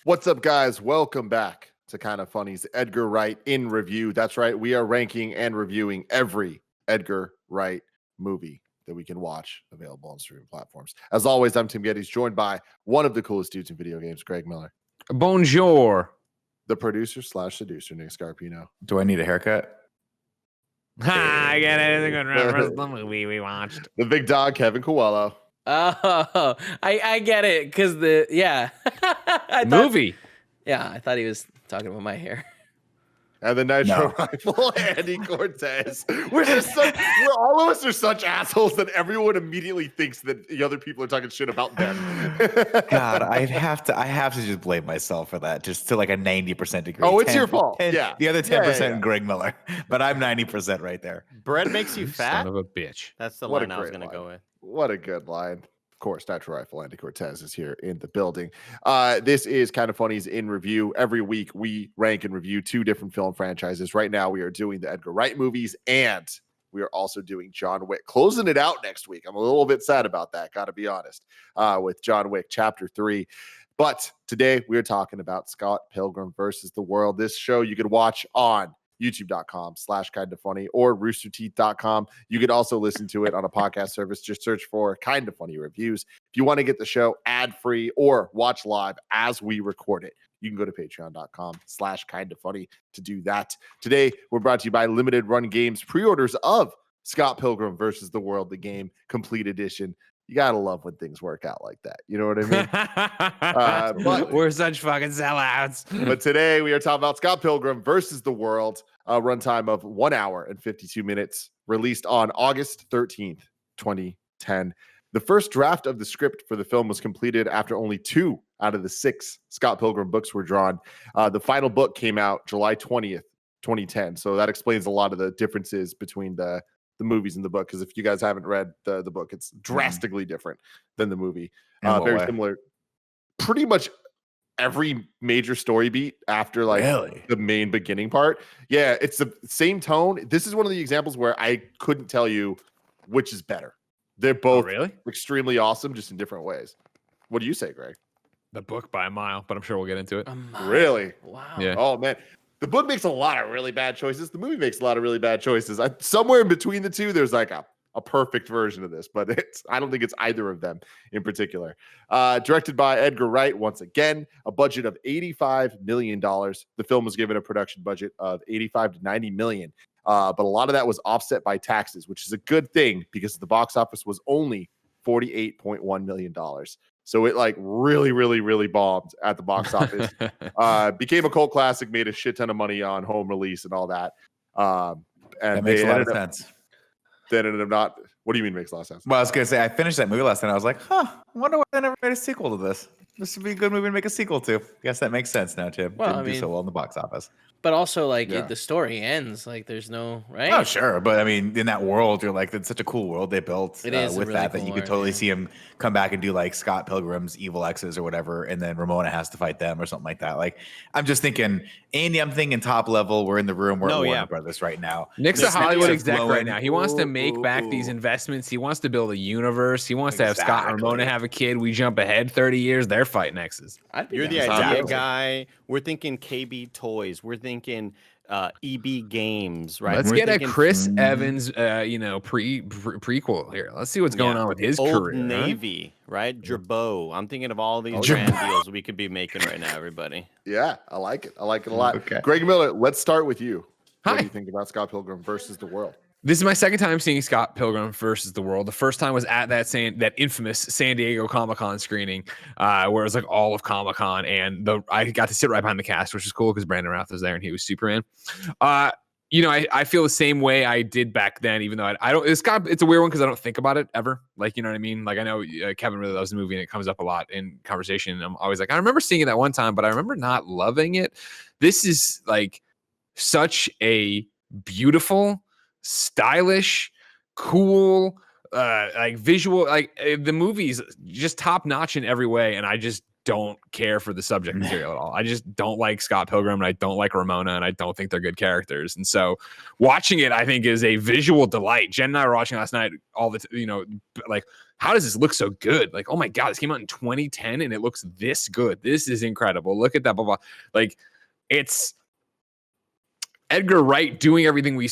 What's up, guys? Welcome back to Kind of Funny's Edgar Wright in review. That's right. We are ranking and reviewing every Edgar Wright movie that we can watch available on streaming platforms. As always, I'm Tim Gettys, joined by one of the coolest dudes in video games, Greg Miller. Bonjour. The producer / seducer, Nick Scarpino. Do I need a haircut? I get it. It's a good reference. The movie we watched. The big dog, Kevin Coelho. Oh, I get it because Movie. I thought he was talking about my hair. And the Nitro Rifle, Andy Cortez. We're all of us are such assholes that everyone immediately thinks that the other people are talking shit about them. God, I have to just blame myself for that, just to like a 90% degree. Oh, it's your fault. Yeah. The other 10% Greg Miller, but I'm 90% right there. Bread makes you fat? Son of a bitch. That's the What line a I was great going to line. go with. What a good line. Of course, Nitro Rifle Andy Cortez is here in the building. This is Kind of Funny's in review. Every week we rank and review two different film franchises. Right now we are doing the Edgar Wright movies, and we are also doing John Wick. Closing it out next week. I'm a little bit sad about that, got to be honest, with John Wick Chapter 3. But today we are talking about Scott Pilgrim versus the World. This show you could watch on youtube.com/kindoffunny or roosterteeth.com. You could also listen to it on a podcast service. Just search for Kind of Funny Reviews. If you want to get the show ad-free or watch live as we record it, you can go to patreon.com/kindoffunny to do that. Today, we're brought to you by Limited Run Games. Pre-orders of Scott Pilgrim versus the World, the game, complete edition. You got to love when things work out like that. You know what I mean? But we're such fucking sellouts. But today we are talking about Scott Pilgrim versus the World, a runtime of 1 hour and 52 minutes, released on August 13th, 2010. The first draft of the script for the film was completed after only 2 out of the 6 Scott Pilgrim books were drawn. The final book came out July 20th, 2010. So that explains a lot of the differences between the movies in the book, because if you guys haven't read the book, it's drastically different than the movie. Very similar. Pretty much every major story beat after the main beginning part. Yeah, it's the same tone. This is one of the examples where I couldn't tell you which is better. They're both extremely awesome, just in different ways. What do you say, Greg? The book by a mile, but I'm sure we'll get into it. Really? Wow. Yeah. Oh, man. The book makes a lot of really bad choices. The movie makes a lot of really bad choices. Somewhere in between the two, there's like a perfect version of this, but I don't think it's either of them in particular. Directed by Edgar Wright, once again, a budget of $85 million. The film was given a production budget of $85 to $90 million. But a lot of that was offset by taxes, which is a good thing because the box office was only $48.1 million. So it really, really, really bombed at the box office. Became a cult classic, made a shit ton of money on home release and all that. And that makes a lot of sense. They ended up not. What do you mean makes a lot of sense? Well, I was going to say, I finished that movie last night. I was like, I wonder why they never made a sequel to this. This would be a good movie to make a sequel to. Guess that makes sense now, Tim. Well, Didn't do so well in the box office. But also, the story ends. There's no, right? Oh, sure. But I mean, in that world, you're like, it's such a cool world they built it is with really that cool you could art, totally see him come back and do like Scott Pilgrim's evil exes or whatever. And then Ramona has to fight them or something like that. Like, I'm just thinking, Andy, I'm thinking top level. We're in the room. We're at Warner Brothers right now. Nick's a Hollywood exec right now. He wants to make back these investments. He wants to build a universe. He wants to have Scott and Ramona have a kid. We jump ahead 30 years. They're fighting exes. You're the idea guy. We're thinking KB Toys. We're thinking EB Games, right? Let's get a Chris Evans, prequel here. Let's see what's going on with his Old career. Navy, right? Gerbeau. I'm thinking of all these brand deals we could be making right now, everybody. Yeah, I like it. I like it a lot. Okay. Greg Miller, let's start with you. Hi. What do you think about Scott Pilgrim versus the World? This is my second time seeing Scott Pilgrim versus the World. The first time was at that infamous San Diego Comic-Con screening, where it was like all of Comic-Con, and I got to sit right behind the cast, which was cool because Brandon Routh was there and he was Superman. I feel the same way I did back then, even though I don't. It's a weird one because I don't think about it ever. Like, you know what I mean? Like, I know Kevin really loves the movie and it comes up a lot in conversation. And I'm always like, I remember seeing it that one time, but I remember not loving it. This is like such a beautiful, stylish, cool, visual, the movie's just top notch in every way, and I just don't care for the subject material at all. I just don't like Scott Pilgrim, and I don't like Ramona, and I don't think they're good characters. And so watching it, I think, is a visual delight. Jen and I were watching last night how does this look so good? Like, oh my God, this came out in 2010 and it looks this good. This is incredible. Look at that, blah, blah. Like, it's Edgar Wright doing everything we've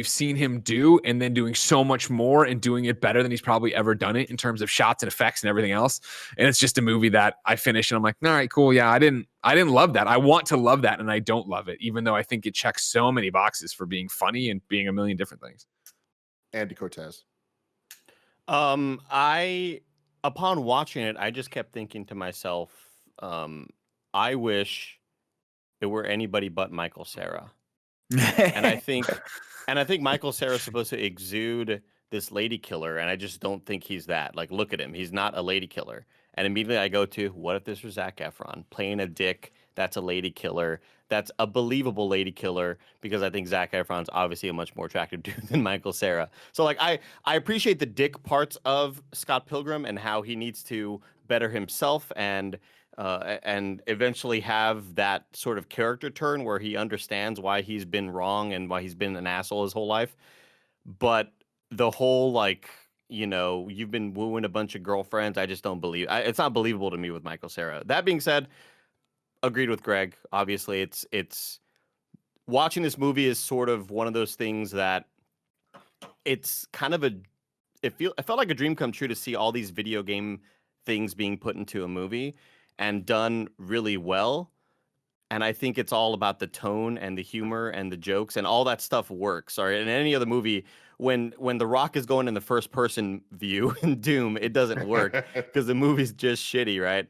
seen him do, and then doing so much more and doing it better than he's probably ever done it in terms of shots and effects and everything else. And it's just a movie that I finish and I'm like, all right, cool. Yeah, I didn't love that. I want to love that, and I don't love it, even though I think it checks so many boxes for being funny and being a million different things. Andy Cortez. Upon watching it, I just kept thinking to myself, I wish it were anybody but Michael Cera. and I think Michael Cera is supposed to exude this lady killer, and I just don't think he's that. Like, look at him. He's not a lady killer. And immediately I go to, what if this was Zac Efron playing a dick that's a lady killer? That's a believable lady killer, because I think Zac Efron's obviously a much more attractive dude than Michael Cera. So, like, I appreciate the dick parts of Scott Pilgrim and how he needs to better himself and eventually have that sort of character turn where he understands why he's been wrong and why he's been an asshole his whole life. But the whole, like, you know, you've been wooing a bunch of girlfriends, I just don't believe. It's not believable to me with Michael Cera. That being said, agreed with Greg. Obviously, it's watching this movie is sort of one of those things that it's kind of it felt like a dream come true to see all these video game things being put into a movie and done really well. And I think it's all about the tone and the humor and the jokes, and all that stuff works. Or in any other movie, when The Rock is going in the first person view in Doom, it doesn't work because the movie's just shitty, right?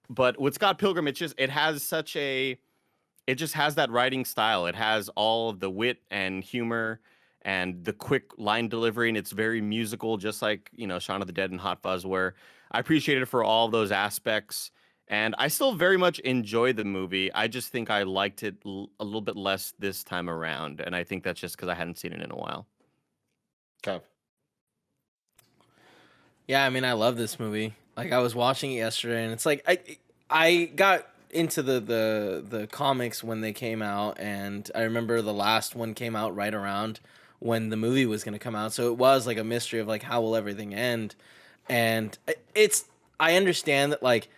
But with Scott Pilgrim, it just has that writing style. It has all of the wit and humor and the quick line delivery, and it's very musical, just like, you know, Shaun of the Dead and Hot Fuzz, where I appreciate it for all of those aspects. And I still very much enjoy the movie. I just think I liked it a little bit less this time around, and I think that's just because I hadn't seen it in a while. Kev. Yeah, I mean, I love this movie. Like, I was watching it yesterday, and it's like I got into the comics when they came out, and I remember the last one came out right around when the movie was going to come out. So it was like a mystery of like, how will everything end? And I understand that, like,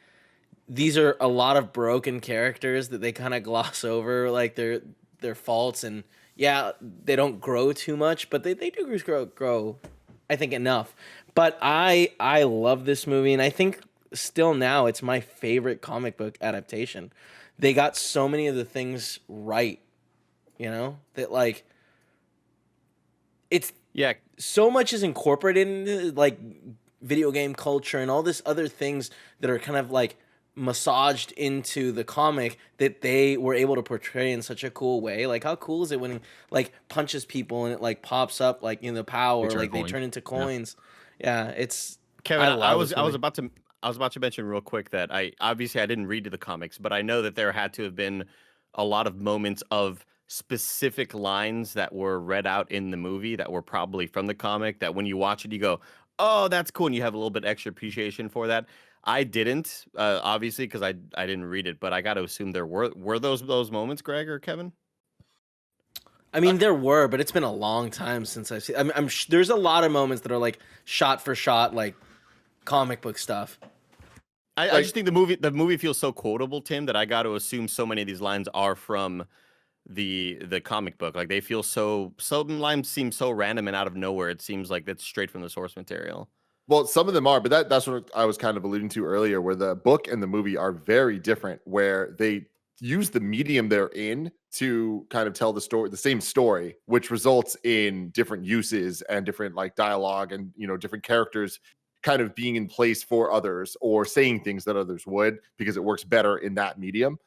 these are a lot of broken characters that they kind of gloss over, like their faults, and yeah, they don't grow too much, but they do grow, I think, enough. But I love this movie, and I think still now it's my favorite comic book adaptation. They got so many of the things right, you know, that, like, it's so much is incorporated into, like, video game culture and all this other things that are kind of like massaged into the comic that they were able to portray in such a cool way. Like, how cool is it when he, like, punches people and it, like, pops up, like, in the power, like they turn into coins. Yeah, it's Kevin. I was about to mention real quick that I didn't read the comics, but I know that there had to have been a lot of moments of specific lines that were read out in the movie that were probably from the comic, that when you watch it you go, oh, that's cool, and you have a little bit extra appreciation for that. I didn't, obviously, because I didn't read it, but I got to assume there were those moments, Greg or Kevin? I mean, there were, but it's been a long time since I've seen. I'm there's a lot of moments that are like shot for shot, like comic book stuff. I just think the movie feels so quotable, Tim, that I got to assume so many of these lines are from the comic book. Like, they feel some lines seem so random and out of nowhere. It seems like that's straight from the source material. Well, some of them are, but that's what I was kind of alluding to earlier, where the book and the movie are very different, where they use the medium they're in to kind of tell the same story, which results in different uses and different, like, dialogue and, you know, different characters kind of being in place for others or saying things that others would, because it works better in that medium.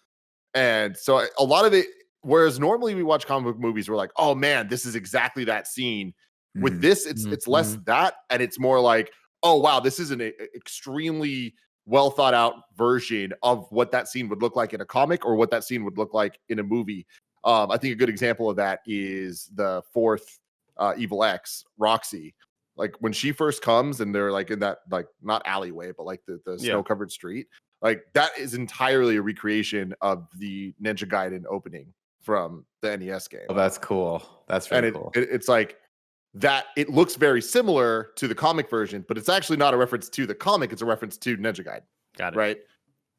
And so a lot of it, whereas normally we watch comic book movies, we're like, oh man, this is exactly that scene. With this, it's less that, and it's more like, oh wow, this is an extremely well thought out version of what that scene would look like in a comic or what that scene would look like in a movie. I think a good example of that is the fourth Evil X, Roxy. Like, when she first comes and they're like in that, like, not alleyway, but like the snow covered street, like, that is entirely a recreation of the Ninja Gaiden opening from the NES game. Oh, that's cool. That's very cool. It's like, that it looks very similar to the comic version, but it's actually not a reference to the comic. It's a reference to Ninja Gaiden. Got it. Right.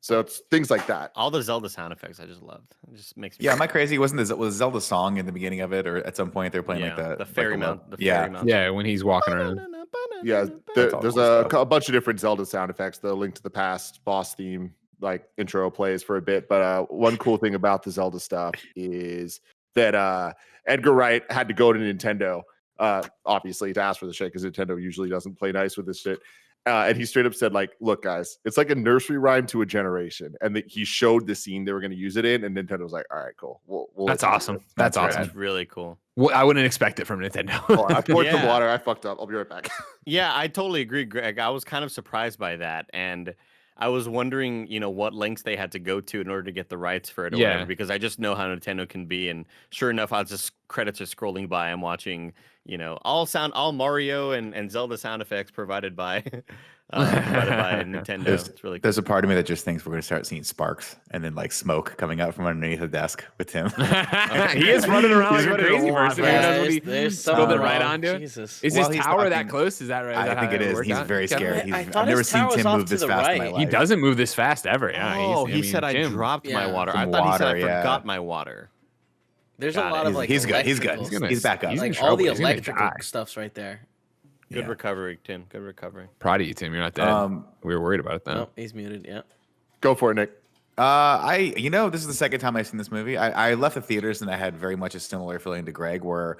So it's things like that. All the Zelda sound effects I just loved. It just makes me. Yeah, am I crazy? Was Zelda song in the beginning of it, or at some point they're playing like the fairy mount? Yeah, when he's walking around. Yeah, there's a bunch of different Zelda sound effects. The Link to the Past boss theme, like intro plays for a bit. But one cool thing about the Zelda stuff is that Edgar Wright had to go to Nintendo, obviously, to ask for the shit because Nintendo usually doesn't play nice with this shit. And he straight up said, like, look, guys, it's like a nursery rhyme to a generation. And he showed the scene they were going to use it in. And Nintendo was like, all right, cool. We'll That's awesome. That's awesome. That's really cool. Well, I wouldn't expect it from Nintendo. I poured some water. I fucked up. I'll be right back. Yeah, I totally agree, Greg. I was kind of surprised by that. And I was wondering, what lengths they had to go to in order to get the rights for it or whatever, because I just know how Nintendo can be. And sure enough, credits are scrolling by. I'm watching, all Mario and Zelda sound effects provided by Nintendo. It's really cool. There's a part of me that just thinks we're going to start seeing sparks and then like smoke coming out from underneath the desk with Tim. He is running around like a crazy person. There's something right onto it. Jesus. Is his tower that close? Is that right? I think it is. He's very scared. I've never seen Tim move this fast in my life. He doesn't move this fast ever. Yeah. Oh, he said I dropped my water. I thought he said I forgot my water. There's a lot of like he's good. He's back up. Like all the electrical stuff's right there. Good recovery, Tim. Good recovery. Proud of you, Tim. You're not dead. We were worried about it though. No, he's muted. Yeah. Go for it, Nick. This is the second time I've seen this movie. I left the theaters and I had very much a similar feeling to Greg, where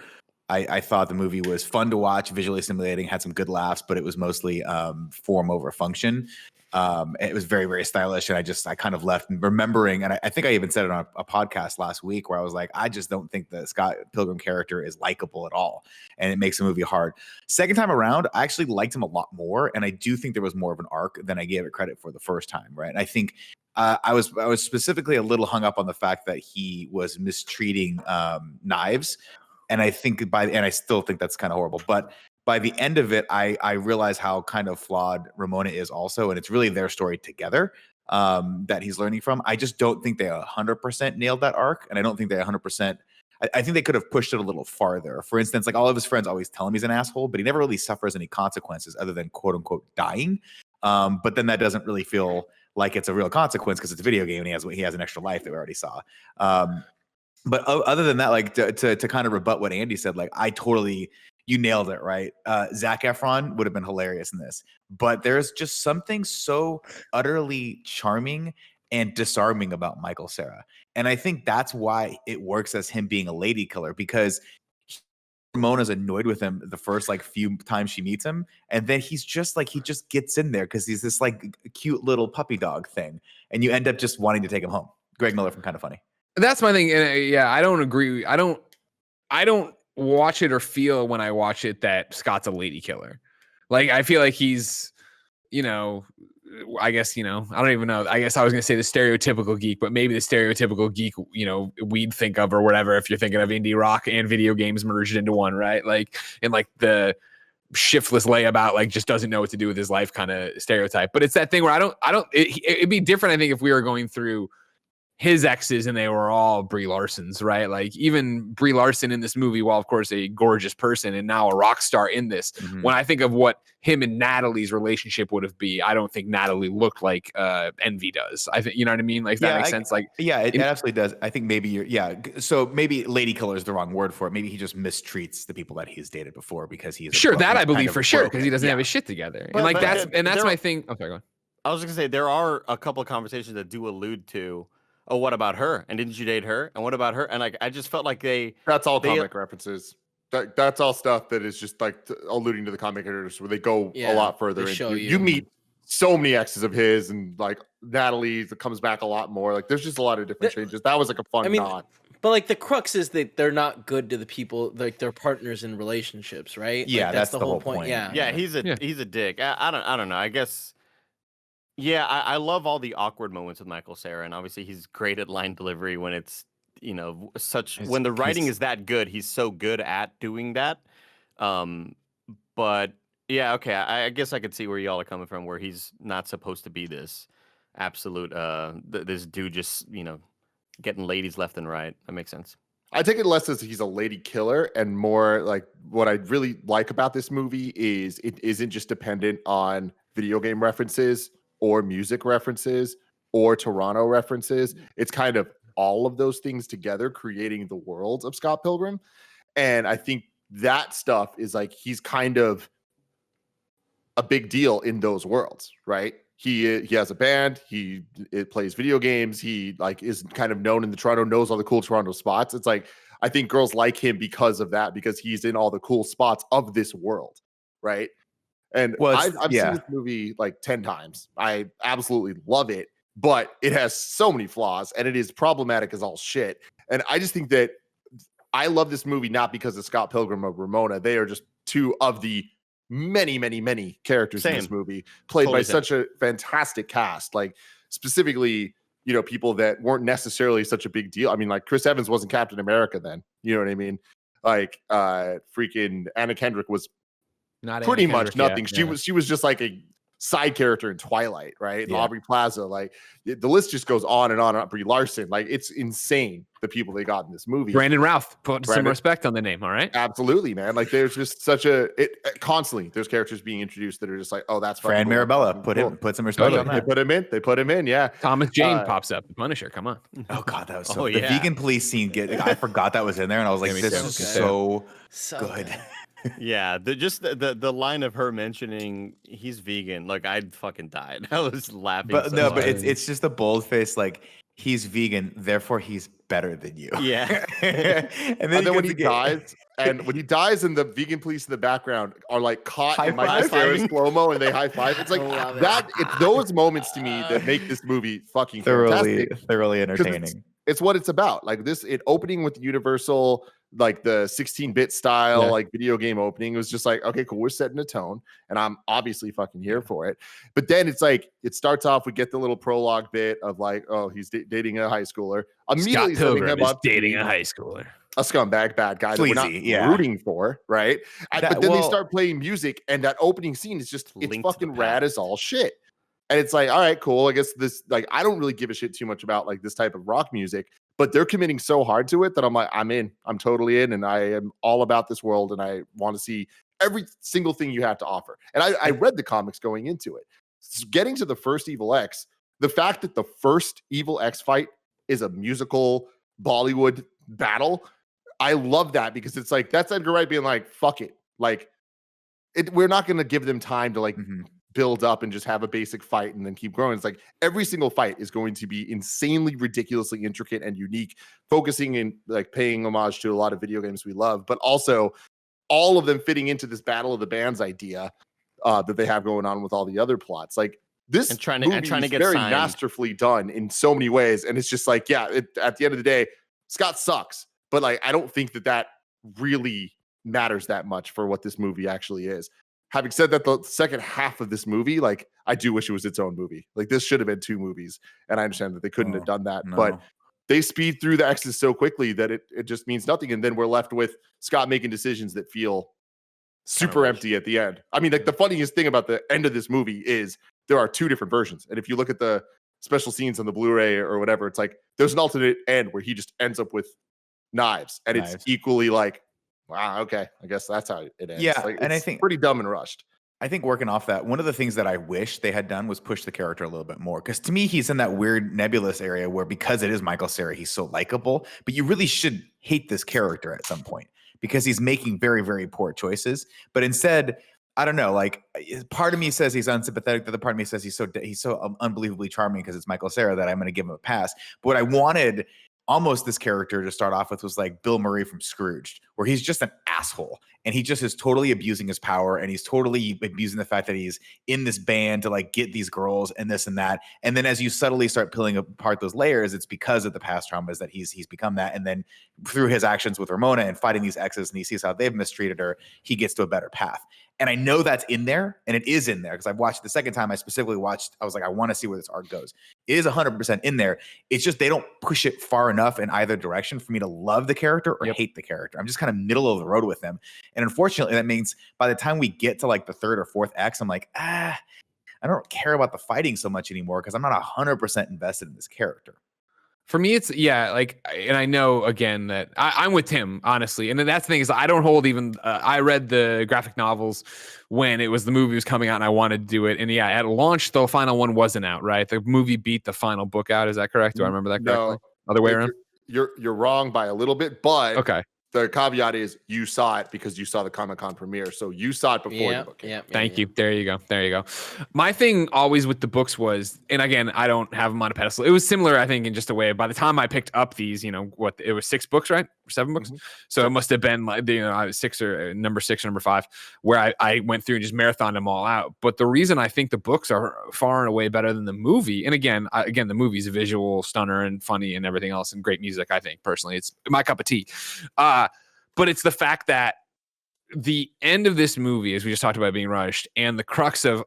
I thought the movie was fun to watch, visually stimulating, had some good laughs, but it was mostly form over function. It was very, very stylish, and I kind of left remembering, and I think I even said it on a podcast last week where I was like, I just don't think the Scott Pilgrim character is likable at all, and it makes the movie hard. Second time around, I actually liked him a lot more, and I do think there was more of an arc than I gave it credit for the first time, right? And I think I was specifically a little hung up on the fact that he was mistreating knives, and I still think that's kind of horrible, but by the end of it, I realize how kind of flawed Ramona is also, and it's really their story together that he's learning from. I just don't think they 100% nailed that arc, and I don't think they 100%. I think they could have pushed it a little farther. For instance, like all of his friends always tell him he's an asshole, but he never really suffers any consequences other than quote unquote dying. But then that doesn't really feel like it's a real consequence because it's a video game and he has an extra life that we already saw. But other than that, like to kind of rebut what Andy said, like you nailed it, right? Zac Efron would have been hilarious in this, but there's just something so utterly charming and disarming about Michael Cera. And I think that's why it works as him being a lady killer, because Ramona's annoyed with him the first like few times she meets him, and then he just gets in there because he's this like cute little puppy dog thing, and you end up just wanting to take him home. Greg Miller from Kind of Funny. That's my thing. And I don't agree. I don't watch it or feel when I watch it that Scott's a lady killer. Like I feel like he's, I guess, I don't even know. I guess I was going to say the stereotypical geek, but maybe the stereotypical geek, we'd think of or whatever, if you're thinking of indie rock and video games merged into one, right? Like, and like the shiftless layabout, like just doesn't know what to do with his life kind of stereotype. But it's that thing where it'd be different, I think, if we were going through his exes and they were all Brie Larson's, right? Like even Brie Larson in this movie, while of course a gorgeous person and now a rock star in this, when I think of what him and Natalie's relationship would have been, I don't think Natalie looked like Envy does. I think, you know what I mean? Like that makes sense. Like, it absolutely does. I think maybe so maybe lady killer is the wrong word for it. Maybe he just mistreats the people that he's dated before because he's that I believe for sure, because he doesn't have his shit together. And like that's my thing. Okay, go on. I was just gonna say there are a couple of conversations that do allude to, oh, what about her? And didn't you date her? And what about her? And like, I just felt like that's all comic references. That's all stuff that is just like alluding to the comic characters where they go a lot further into. You meet so many exes of his, and like Natalie comes back a lot more. Like there's just a lot of different changes. That was like a fun nod. But like the crux is that they're not good to the people, like their partners in relationships, right? Yeah, like, that's the whole point. Yeah, he's a dick. I don't know. I guess. Yeah, I love all the awkward moments with Michael Cera, and obviously he's great at line delivery when it's when the writing is that good. He's so good at doing that. But yeah, okay, I guess I could see where y'all are coming from, where he's not supposed to be this absolute this dude just getting ladies left and right. That makes sense. I take it less as he's a lady killer and more like what I really like about this movie is it isn't just dependent on video game references or music references or Toronto references. It's kind of all of those things together creating the world of Scott Pilgrim. And I think that stuff is like he's kind of a big deal in those worlds, right? He has a band. It plays video games. He like is kind of known in the Toronto, knows all the cool Toronto spots. It's like I think girls like him because of that, because he's in all the cool spots of this world, right? And I've seen this movie like 10 times. I absolutely love it, but it has so many flaws and it is problematic as all shit. And I just think that I love this movie not because of Scott Pilgrim or Ramona. They are just two of the many, many, many characters in this movie, played by such a fantastic cast. Like specifically, you know, people that weren't necessarily such a big deal. I mean, like Chris Evans wasn't Captain America then. You know what I mean? Like freaking Anna Kendrick was Not pretty Anna much Kendrick, nothing. She was just like a side character in Twilight, right? And Aubrey Plaza, like the list just goes on and on. And on. Brie Larson, like it's insane the people they got in this movie. Brandon Routh, put some respect on the name, all right? Absolutely, man. Like there's just such constantly there's characters being introduced that are just like, oh, that's Fran cool. Mirabella. Put some respect on that. They put him in, yeah. Thomas Jane pops up. Punisher, come on. Oh god, that was so the vegan police scene. I forgot that was in there, and I was like, this is so good. Yeah, the line of her mentioning he's vegan, like I'd fucking died. I was laughing. But but it's just a bold face, like he's vegan, therefore he's better than you. Yeah. and then when he dies, and the vegan police in the background are like caught in Michael Cera's slow-mo and they high five. It's like that. It's those moments to me that make this movie fucking fantastic. Thoroughly entertaining. It's what it's about. Like opening with Universal, like the 16-bit style, like video game opening. It was just like, okay, cool. We're setting a tone and I'm obviously fucking here for it. But then it's like, it starts off, we get the little prologue bit of like, oh, he's dating a high schooler. Immediately Scott Pilgrim is dating a high schooler. A scumbag bad guy that we're not rooting for, right? But then they start playing music and that opening scene is just, it's fucking rad as all shit. And it's like, all right, cool. I guess this, like, I don't really give a shit too much about like this type of rock music, but they're committing so hard to it that I'm like, I'm in. I'm totally in. And I am all about this world. And I want to see every single thing you have to offer. And I read the comics going into it. So getting to the first Evil X, the fact that the first Evil X fight is a musical Bollywood battle, I love that because it's like, that's Edgar Wright being like, fuck it. Like, we're not going to give them time to like, build up and just have a basic fight and then keep growing. It's like every single fight is going to be insanely ridiculously intricate and unique, focusing in like paying homage to a lot of video games we love, but also all of them fitting into this battle of the bands idea that they have going on with all the other plots. Like this and trying to get very signed. masterfully done in so many ways. And it's just like, yeah, at the end of the day, Scott sucks, but like, I don't think that really matters that much for what this movie actually is. Having said that, the second half of this movie, like I do wish it was its own movie. Like this should have been two movies. And I understand that they couldn't have done that, but they speed through the X's so quickly that it just means nothing. And then we're left with Scott making decisions that feel super empty at the end. I mean, like the funniest thing about the end of this movie is there are two different versions. And if you look at the special scenes on the Blu-ray or whatever, it's like there's an alternate end where he just ends up with knives. And it's equally like, wow, okay. I guess that's how it ends. Yeah, like, and I think pretty dumb and rushed. I think working off that, one of the things that I wish they had done was push the character a little bit more. Because to me, he's in that weird nebulous area where because it is Michael Cera, he's so likable. But you really should hate this character at some point because he's making very, very poor choices. But instead, I don't know. Like part of me says he's unsympathetic. The other part of me says he's so unbelievably charming because it's Michael Cera that I'm going to give him a pass. But what I wanted almost this character to start off with was like Bill Murray from Scrooged, where he's just an asshole and he just is totally abusing his power and he's totally abusing the fact that he's in this band to like get these girls and this and that. And then as you subtly start peeling apart those layers, it's because of the past traumas that he's become that. And then through his actions with Ramona and fighting these exes and he sees how they've mistreated her, he gets to a better path. And I know that's in there, and it is in there because I've watched the second time. I specifically watched. I was like, I want to see where this arc goes. It is 100% in there. It's just they don't push it far enough in either direction for me to love the character or hate the character. I'm just kind of middle of the road with them, and unfortunately, that means by the time we get to like the third or fourth X, I'm like, I don't care about the fighting so much anymore because I'm not 100% invested in this character. For me, it's like, and I know again that I'm with Tim, honestly. And then that's the thing is I don't hold even, I read the graphic novels when the movie was coming out and I wanted to do it. And at launch, the final one wasn't out, right? The movie beat the final book out. Is that correct? Do I remember that correctly? No, Other way around? You're wrong by a little bit, but okay. The caveat is you saw it because you saw the Comic-Con premiere. So you saw it before the book came out. Thank you. There you go. My thing always with the books was, and again, I don't have them on a pedestal. It was similar, I think, in just a way. By the time I picked up these, it was 6 books, right? Or 7 books. Mm-hmm. So it must have been like, I was 6 or number 5, where I went through and just marathoned them all out. But the reason I think the books are far and away better than the movie, and again, the movie's a visual stunner and funny and everything else and great music, I think, personally. It's my cup of tea. But it's the fact that the end of this movie, as we just talked about being rushed, and the crux of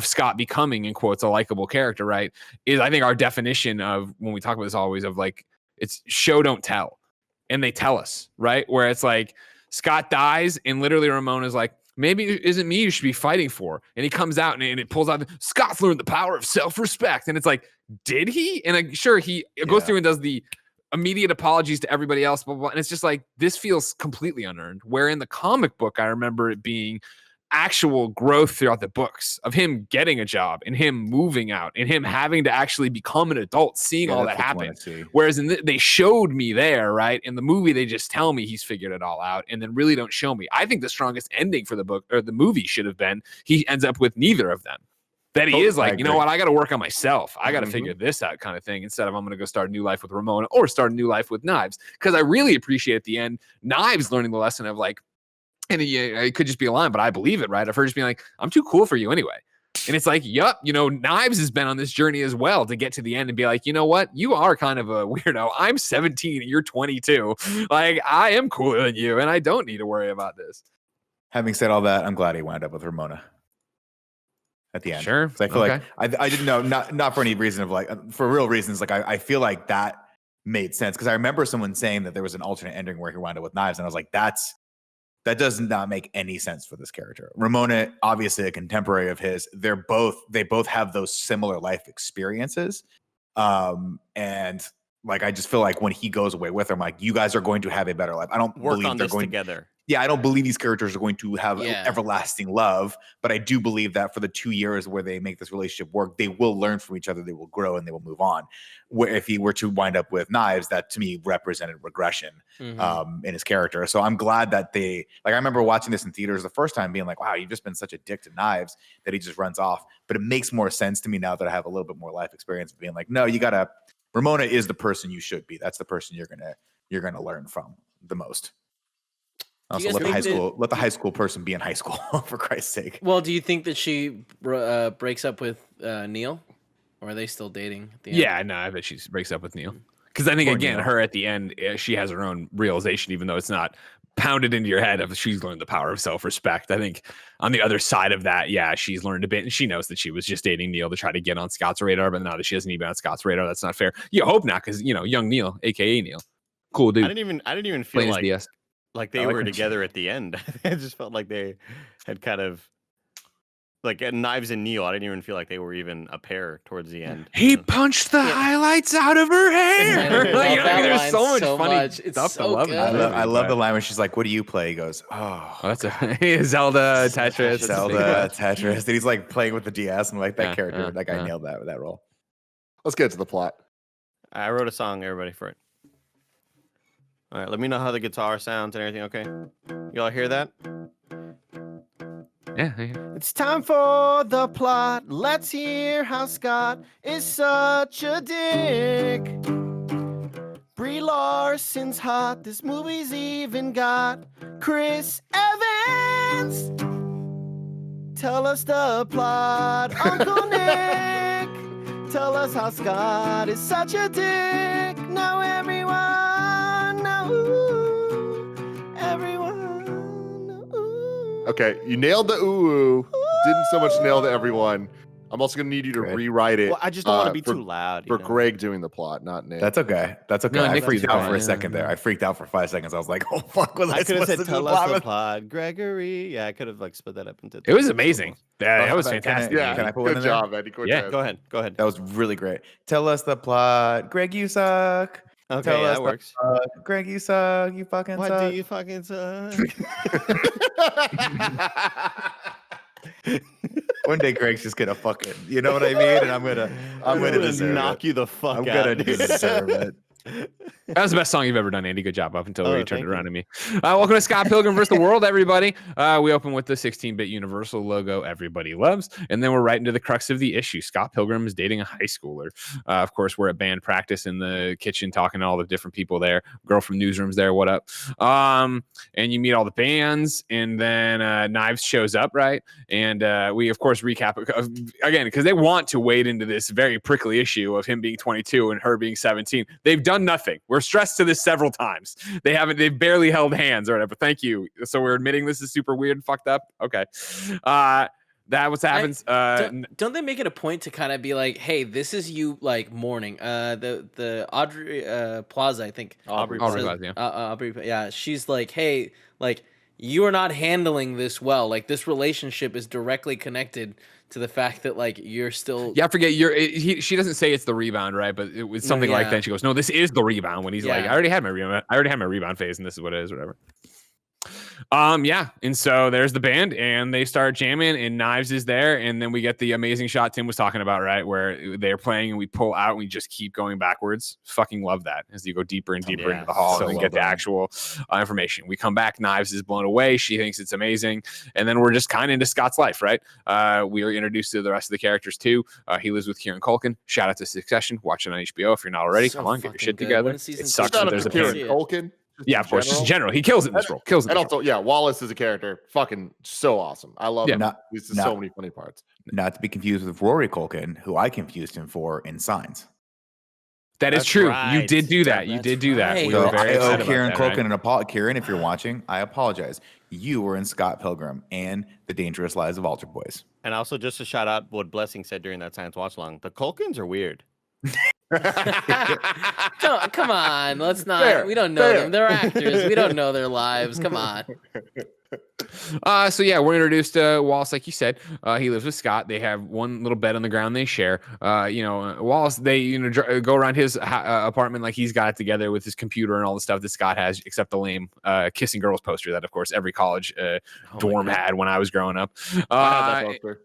Scott becoming, in quotes, a likable character, right, is I think our definition of when we talk about this always of like, it's show, don't tell. And they tell us, right? Where it's like Scott dies and literally Ramona's like, maybe it isn't me you should be fighting for. And he comes out and it pulls out, Scott's learned the power of self-respect. And it's like, did he? And sure, he goes through and does the immediate apologies to everybody else, blah, blah, blah. And it's just like, this feels completely unearned. Where in the comic book, I remember it being actual growth throughout the books of him getting a job and him moving out and him having to actually become an adult, seeing all that happen. Whereas they showed me there, right? In the movie, they just tell me he's figured it all out and then really don't show me. I think the strongest ending for the book or the movie should have been he ends up with neither of them. That he is like, you know what, I got to work on myself. I got to figure this out kind of thing instead of I'm going to go start a new life with Ramona or start a new life with Knives. Because I really appreciate at the end, Knives learning the lesson of like, and it could just be a line, but I believe it, right? Of her just being like, I'm too cool for you anyway. And it's like, yup, Knives has been on this journey as well to get to the end and be like, you know what? You are kind of a weirdo. I'm 17 and you're 22. Like, I am cooler than you and I don't need to worry about this. Having said all that, I'm glad he wound up with Ramona at the end. Sure. I feel like I didn't know, not for any reason of like, for real reasons. Like I feel like that made sense. Cause I remember someone saying that there was an alternate ending where he wound up with Knives. And I was like, that does not make any sense for this character. Ramona, obviously a contemporary of his, they both have those similar life experiences. And like, I just feel like when he goes away with her, I'm like, you guys are going to have a better life. I don't work believe on they're this going together. Yeah, I don't believe these characters are going to have everlasting love, but I do believe that for the 2 years where they make this relationship work, they will learn from each other, they will grow, and they will move on. Where if he were to wind up with Knives, that to me represented regression in his character. So I'm glad that I remember watching this in theaters the first time being like, wow, you've just been such a dick to Knives that he just runs off. But it makes more sense to me now that I have a little bit more life experience of being like, no, Ramona is the person you should be. That's the person you're gonna learn from the most. Also, let the high school person be in high school, for Christ's sake. Well, do you think that she breaks up with Neil, or are they still dating at the end? Yeah, no, I bet she breaks up with Neil. Because I think, again, her at the end, she has her own realization, even though it's not pounded into your head of she's learned the power of self-respect. I think on the other side of that, she's learned a bit, and she knows that she was just dating Neil to try to get on Scott's radar, but now that she hasn't even on Scott's radar, that's not fair. You hope not, because, young Neil, a.k.a. Neil. Cool dude. I didn't even feel like they were together at the end. I just felt like they had kind of like Knives and Neil. I didn't even feel like they were even a pair towards the end. He punched the highlights out of her hair. There's so much funny stuff to love. I love the line where she's like, "What do you play?" He goes, "Oh, that's a Zelda, Tetris, Tetris." And he's like playing with the DS. I'm like, that character, that guy nailed that role. Let's get to the plot. I wrote a song, everybody, for it. All right, let me know how the guitar sounds and everything, okay? Y'all hear that? Yeah. It's time for the plot. Let's hear how Scott is such a dick. Brie Larson's hot. This movie's even got Chris Evans. Tell us the plot, Uncle Nick. Tell us how Scott is such a dick. Now everyone knows. Everyone knows. Okay, you nailed the ooh. Didn't so much nail the everyone. I'm also gonna need you to Great. rewrite it. Well, I just don't want to be for, too loud. for Greg doing the plot, not Nick. That's okay. That's okay. No, I Nick freaked did out fine, for a yeah. second there. I freaked out for 5 seconds. I was like, "Oh fuck!" Was I could have supposed said, to do "Tell the us the plot? plot, Gregory." Yeah, I could have like split that up into. It was two amazing. syllables. Yeah, that was Can I- fantastic. yeah, Can I put one good in there? job, Eddie Cortez. Yeah, Go ahead. Go ahead. That was really great. Tell us the plot. Greg, you suck. Okay, Tell us that the works. plot. Greg, you suck. You fucking What suck. do you fucking suck? One day, Greg's just gonna fucking, you know what I mean? And I'm gonna deserve knock it. you the fuck I'm out. gonna deserve it. that was the best song you've ever done, Andy. Good job up until Oh, you turned thank it around you. to me. Welcome to Scott Pilgrim vs. the World, everybody. We open with the 16-bit Universal logo everybody loves, and then we're right into the crux of the issue. Scott Pilgrim is dating a high schooler. Of course, we're at band practice in the kitchen talking to all the different people there. Girl from Newsroom's there, what up? And you meet all the bands, and then Knives shows up, right? And we, of course, recap again because they want to wade into this very prickly issue of him being 22 and her being 17. They've done nothing. We're stressed to this several times. They've barely held hands or whatever. Thank you. So we're admitting this is super weird and fucked up. Okay. That what happens. Don't they make it a point to kind of be like, hey, this is you like mourning. The Audrey Plaza, I think. Aubrey Plaza, says- yeah. Aubrey, yeah. She's like, hey, like you are not handling this well. Like this relationship is directly connected to the fact that like you're still. Yeah, I forget. She doesn't say it's the rebound, right? But it was something like yeah. that. She goes, "No, this is the rebound." When he's like, Yeah. "I already had my rebound. I already had my rebound phase, and this is what it is, whatever." Yeah, and so there's the band, and they start jamming, and Knives is there, and then we get the amazing shot Tim was talking about, right, where they're playing, and we pull out, and we just keep going backwards. Fucking love that as you go deeper and deeper into the hall, so and then well get the done. actual information. We come back, Knives is blown away. She thinks it's amazing, and then we're just kind of into Scott's life, right? We are introduced to the rest of the characters too. He lives with Kieran Culkin. Shout out to Succession. Watch it on HBO if you're not already. So Come on, get your fucking shit good. together. When is It season sucks two? that there's a Kieran pan. Culkin. Yeah, of course. Just in general, he kills it in this role. Kills it. In And this role. also, yeah, Wallace is a character. Fucking so awesome. I love Yeah. him. Not- This is not- so many funny parts. Not to be confused with Rory Culkin, who I confused him for in Signs. That is That's true. You right. did do that. You That's did do that. right. We So were very I owe excited Kieran about that, Culkin right? an Kieran, if you're watching, I apologize. You were in Scott Pilgrim and The Dangerous Lives of Altar Boys. And also, just to shout out what Blessing said during that science watch along, the Culkins are weird. Come on, let's not. Fair, We don't know fair. them. They're actors. We don't know their lives. Come on. So yeah, we're introduced to Wallace, like you said. He lives with Scott. They have one little bed on the ground they share. Wallace, they go around his apartment like he's got it together with his computer and all the stuff that Scott has, except the lame kissing girls poster that, of course, every college dorm had when I was growing up. I had that poster.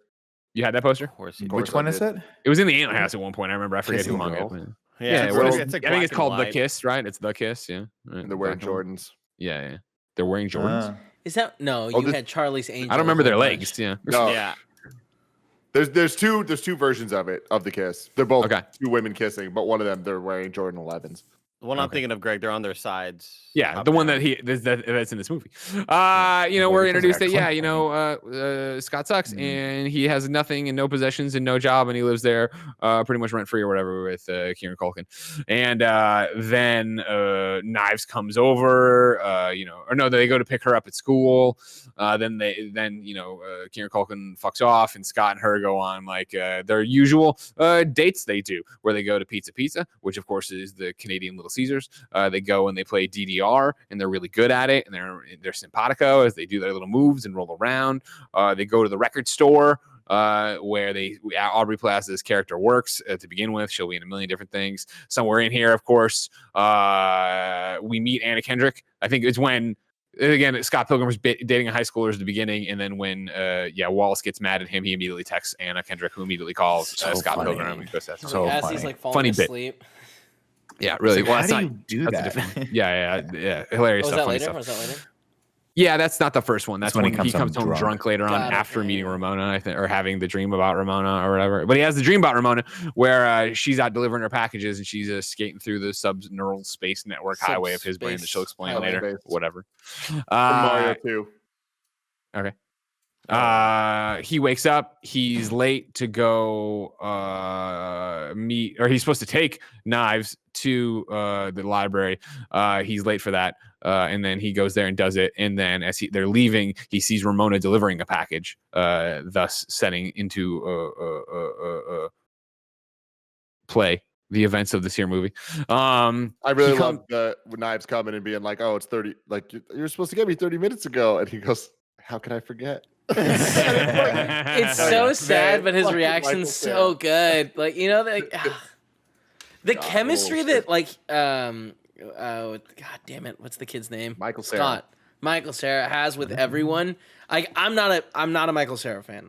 You had that poster? Of course, he course Which I one is did. it? It was in the Ant House at one point. I remember. I forget who Kissing hung it. girls? but- Yeah, well, it's I think it's called The Kiss, right? It's The Kiss. Yeah. Right, And they're wearing black and white. Jordans. Yeah. They're wearing Jordans. Is that no? Oh, You this- had Charlie's Angels. I don't remember their a bunch. legs. Yeah. No, Yeah, there's two versions of it, of the kiss. They're both Okay. two women kissing, but one of them they're wearing Jordan 11s. the one I'm Okay. thinking of, Greg. They're on their sides. Yeah, up the one down. that's in this movie. We're because introduced of that, that Scott sucks Mhm. and he has nothing and no possessions and no job and he lives there pretty much rent free or whatever with Kieran Culkin. And then Knives comes over, or no, they go to pick her up at school. Then Kieran Culkin fucks off and Scott and her go on like their usual dates they do, where they go to Pizza, which of course is the Canadian Little Caesars. They go and they play DDR and they're really good at it and they're simpatico as they do their little moves and roll around. They go to the record store where Aubrey Plaza's character works to begin with. She'll be in a million different things. Somewhere in here, of course, we meet Anna Kendrick. I think it's when again Scott Pilgrim was dating a high schooler at the beginning, and then when Wallace gets mad at him, he immediately texts Anna Kendrick, who immediately calls So Scott funny. Pilgrim and goes, "That's So As funny. he's like falling Funny bit. asleep. yeah, really." Like, Well, how that's do not. you do That's a that? different. Yeah, hilarious Oh, was stuff. that Funny later? stuff. Was that later? Yeah, that's not the first one. That's when when he he comes comes home home drunk later on Got it, after meeting yeah. Ramona, I think, or having the dream about Ramona or whatever. But he has the dream about Ramona where she's out delivering her packages and she's skating through the sub-neural space network highway of his brain that she'll explain highway later. space. Whatever. From Mario 2. Okay. He wakes up. He's late to go meet, or he's supposed to take Knives to the library. He's late for that, and then he goes there and does it. And then as they're leaving, he sees Ramona delivering a package, thus setting into play the events of this here movie. I really love the Knives coming and being like, "Oh, it's 30. Like you're supposed to get me 30 minutes ago," and he goes, "How can I forget?" It's so sad, but his reaction's so good. Like, you know, the chemistry that, like, God damn it, what's the kid's name? Scott. Michael Cera has with everyone. Like, I'm not a Michael Cera fan.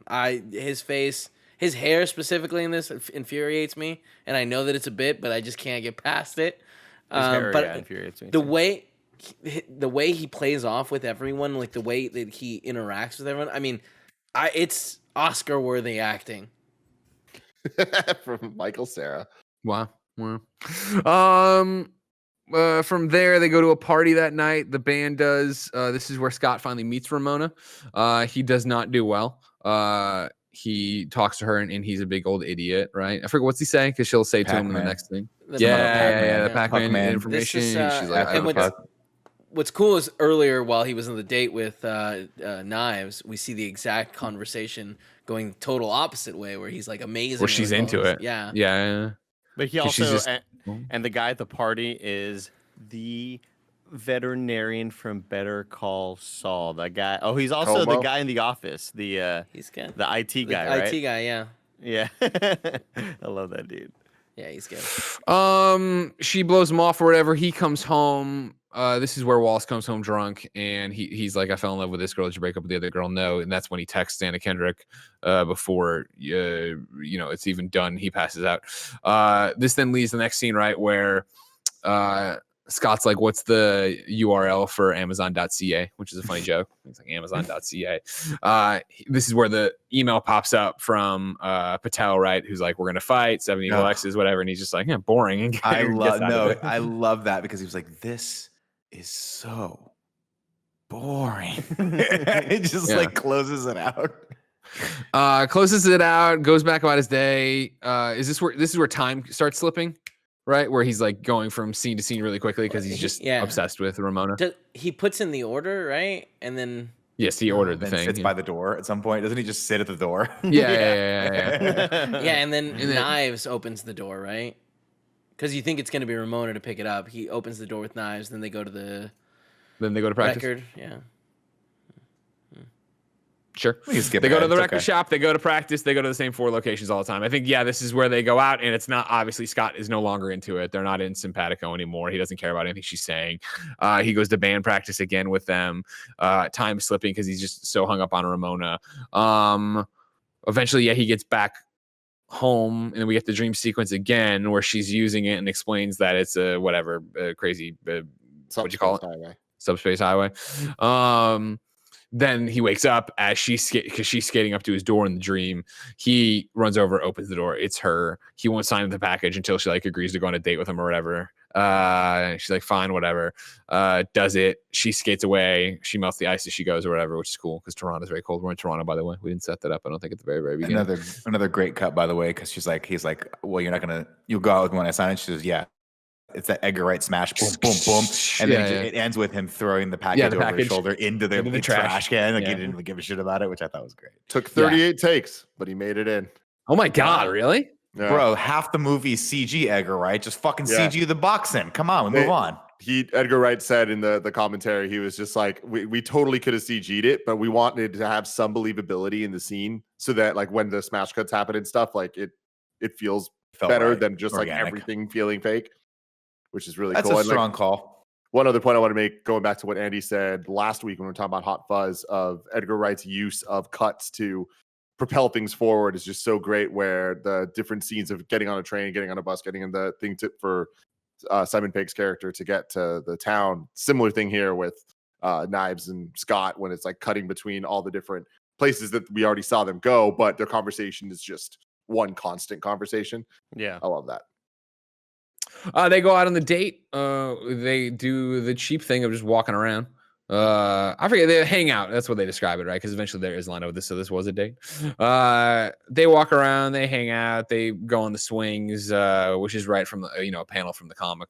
His face, his hair specifically in this infuriates me, and I know that it's a bit, but I just can't get past it. But infuriates me. The way he plays off with everyone, like the way that he interacts with everyone, I mean, it's Oscar-worthy acting. From Michael Cera. Wow. From there, they go to a party that night. The band does. This is where Scott finally meets Ramona. He does not do well. He talks to her, and he's a big old idiot, right? I forget what's he saying, because she'll say to him in the next thing. The The Pac-Man information. This is, She's like, and what's cool is earlier while he was on the date with Knives, we see the exact conversation going total opposite way, where he's like amazing. Where she's into it. Yeah. But he also, and the guy at the party is the veterinarian from Better Call Saul. That guy. Oh, he's also the guy in The Office. He's good. The IT guy, right? IT guy, yeah. Yeah. I love that dude. Yeah, he's good. She blows him off or whatever. He comes home. This is where Wallace comes home drunk, and he's like, "I fell in love with this girl. Did you break up with the other girl?" No. And that's when he texts Anna Kendrick before it's even done. He passes out. This then leads to the next scene, right, where Scott's like, "What's the URL for Amazon.ca?" Which is a funny joke. He's like, Amazon.ca. This is where the email pops up from Patel, right? Who's like, "We're gonna fight, 70 X's, whatever." And he's just like, "Yeah, boring." And I love that, because he was like, "This is so boring." It just like closes it out. Goes back about his day. This is where time starts slipping, right? Where he's like going from scene to scene really quickly because he's just obsessed with Ramona. He puts in the order, right? And then yes, he ordered the thing. Sits by the door at some point. Doesn't he just sit at the door? Yeah. And then Knives opens the door, right? Because you think it's going to be Ramona to pick it up. He opens the door with Knives. Then they go to the. Then they go to practice. Record, yeah. They go to the record shop. They go to practice. They go to the same 4 locations all the time. I think, this is where they go out, and it's not, obviously Scott is no longer into it. They're not in simpatico anymore. He doesn't care about anything she's saying. He goes to band practice again with them. Time slipping because he's just so hung up on Ramona. Eventually, he gets back home, and then we get the dream sequence again where she's using it and explains that it's a crazy what'd you call it? Highway. Subspace highway. Then he wakes up as she's skating up to his door in the dream. He runs over, opens the door. It's her. He won't sign the package until she agrees to go on a date with him or whatever. She's like, fine, whatever. Does it. She skates away. She melts the ice as she goes or whatever, which is cool because Toronto's very cold. We're in Toronto, by the way. We didn't set that up, I don't think, at the very, very beginning. Another great cut, by the way, because he's like, well, you'll go out with me when I sign it. She says, yeah. It's that Edgar Wright smash, boom, boom, boom, and then it ends with him throwing the package over his shoulder into the trash can. Like he didn't even give a shit about it, which I thought was great. Took 38 takes, but he made it in. Oh my God, really? Yeah. Bro, half the movie's CG, Edgar Wright. Just fucking CG the box in. Come on, we move on. Edgar Wright said in the commentary, he was just like, we totally could have CG'd it, but we wanted to have some believability in the scene so that when the smash cuts happen and stuff, it feels better than just organic. Everything feeling fake. Which is really cool. That's a strong call. One other point I want to make, going back to what Andy said last week when we were talking about Hot Fuzz, of Edgar Wright's use of cuts to propel things forward is just so great, where the different scenes of getting on a train, getting on a bus, getting in the thing for Simon Pegg's character to get to the town. Similar thing here with Knives and Scott, when it's cutting between all the different places that we already saw them go, but their conversation is just one constant conversation. Yeah. I love that. They go out on the date. They do the cheap thing of just walking around. I forget, they hang out. That's what they describe it, right? Because eventually there is a line of this, so this was a date. They walk around, they hang out, they go on the swings, which is right from the a panel from the comic.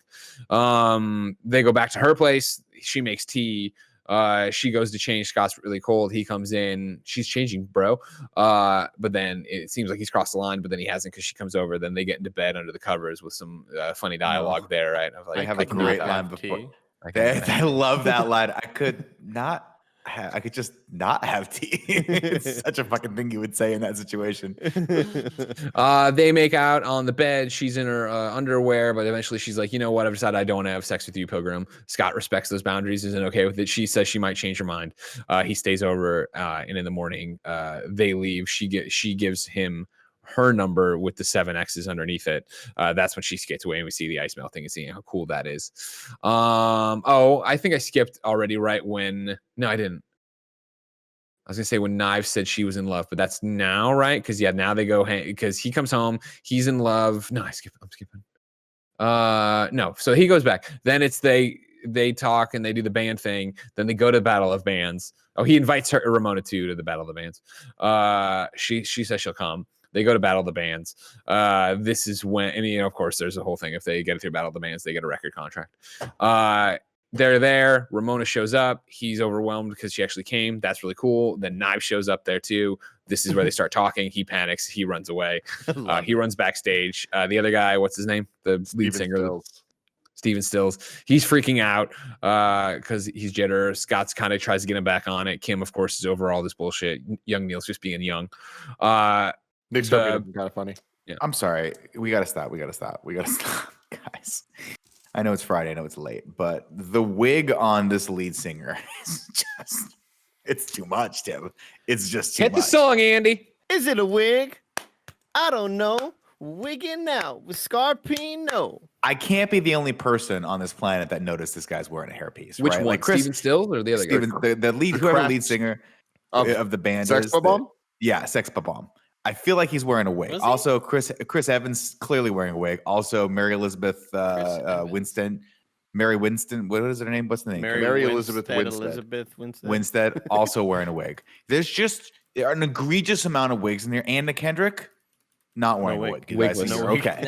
They go back to her place. She makes tea. She goes to change. Scott's really cold. He comes in. She's changing, bro. But then it seems like he's crossed the line, but then he hasn't because she comes over. Then they get into bed under the covers with some funny dialogue there, right? Of like, I have a great line before. tea. I love that line. I could just not have tea. It's such a fucking thing you would say in that situation. They make out on the bed. She's in her underwear, but eventually she's like, you know what? I've decided I don't want to have sex with you, Pilgrim. Scott respects those boundaries, isn't okay with it. She says she might change her mind. He stays over, and in the morning, they leave. She gives him her number with the 7 X's underneath it. That's when she skates away and we see the ice melting and seeing how cool that is. I think I skipped already right when I didn't. I was gonna say when Knives said she was in love, but that's now, right? Because now they go because he comes home, he's in love. No, I'm skipping. No, so he goes back. Then it's they talk and they do the band thing. Then they go to the Battle of Bands. Oh, he invites Ramona to the Battle of the Bands. She says she'll come. They go to Battle of the Bands. This is when, and of course, there's a whole thing. If they get through Battle of the Bands, they get a record contract. They're there. Ramona shows up. He's overwhelmed because she actually came. That's really cool. Then Knives shows up there too. This is where they start talking. He panics. He runs away. He runs backstage. The other guy, what's his name? The lead singer. Steven Stills. He's freaking out because he's jitter. Scott's kind of tries to get him back on it. Kim, of course, is over all this bullshit. Young Neil's just being young. Nick Scarpino, kind of funny. Yeah. I'm sorry. We gotta stop, guys. I know it's Friday. I know it's late, but the wig on this lead singer is just—it's too much, Tim. It's just too much. Hit the song, Andy. Is it a wig? I don't know. Wigging out with Scarpino. I can't be the only person on this planet that noticed this guy's wearing a hairpiece. Which right? one? Like Chris, Steven Stills or the other guy? The lead, whoever the lead singer of the band Sex is. Bomb? Yeah, Sex Bomb. I feel like he's wearing a wig. Also, Chris Evans clearly wearing a wig. Also, Mary Winston. What is her name? What's the name? Mary Elizabeth Winstead also wearing a wig. There's just an egregious amount of wigs in there. Anna Kendrick not wearing a wig. Wigless. Okay.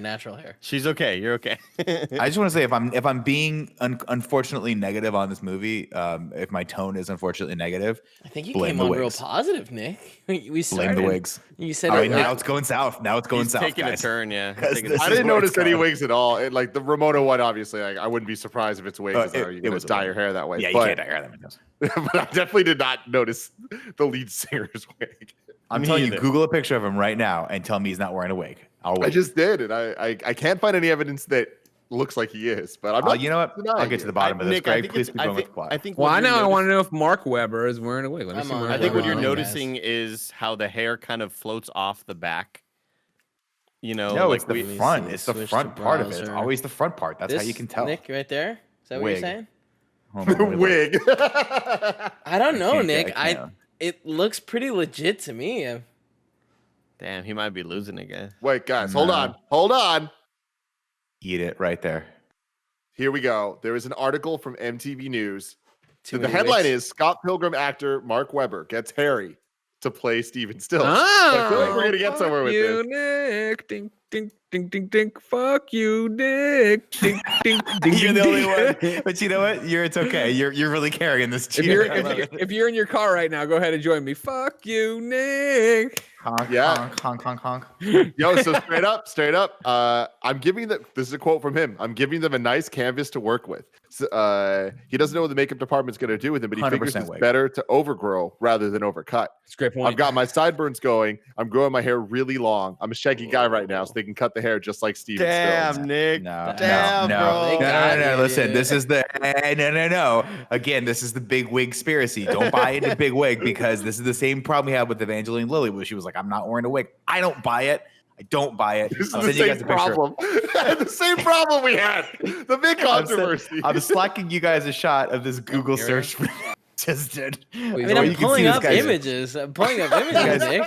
Natural hair. She's okay. You're okay. I just want to say if I'm being unfortunately negative on this movie, if my tone is unfortunately negative, I think you came on real positive, Nick. We started. Blame the wigs. You said now it's going south. He's taking a turn, yeah. I didn't notice any wigs at all. Like the Ramona one, obviously, I wouldn't be surprised if it's a wig. It was dye your hair that way. Yeah, you can't dye your hair that way. But I definitely did not notice the lead singer's wig. I'm telling you, Google a picture of him right now and tell me he's not wearing a wig. I just did, and I can't find any evidence that looks like he is. But I'm not. You know what? I'll get to the bottom of this. Nick, Greg, please keep going with the plot. I want to know if Mark Webber is wearing a wig. Let me see. I think what you're noticing is how the hair kind of floats off the back. No, it's the front. It's the front part of it. It's always the front part. That's how you can tell. Nick, right there. Is that what you're saying? Wig. I don't know, Nick. It looks pretty legit to me. Damn, he might be losing again. Wait, guys, hold on. Eat it right there. Here we go. There is an article from MTV News. The headline is Scott Pilgrim actor Mark Webber gets Harry to play Steven Stills. I feel like we're gonna get somewhere with this. Nick. Ding, ding, ding, ding, ding. Fuck you, Nick. Ding, ding, ding. You're the only one. But you know what? It's okay. You're really carrying this cheer. If you're in your car right now, go ahead and join me. Fuck you, Nick. Honk, yeah. honk. Yo, so straight up. I'm giving them. This is a quote from him. I'm giving them a nice canvas to work with. So, he doesn't know what the makeup department's going to do with him, but he figures it's better to overgrow rather than overcut. That's a great point. I've got my sideburns going. I'm growing my hair really long. I'm a shaggy guy right now, so they can cut the hair just like Steven Stills. Damn, Nick. No. Listen, this is the no. Again, this is the big wig conspiracy. Don't buy into big wig because this is the same problem we had with Evangeline Lily, where she was like, "I'm not wearing a wig." I don't buy it. This is the same problem. The same problem we had. The big controversy. I'm slacking you guys a shot of this Google search. Just did. I'm pulling up images. Nick.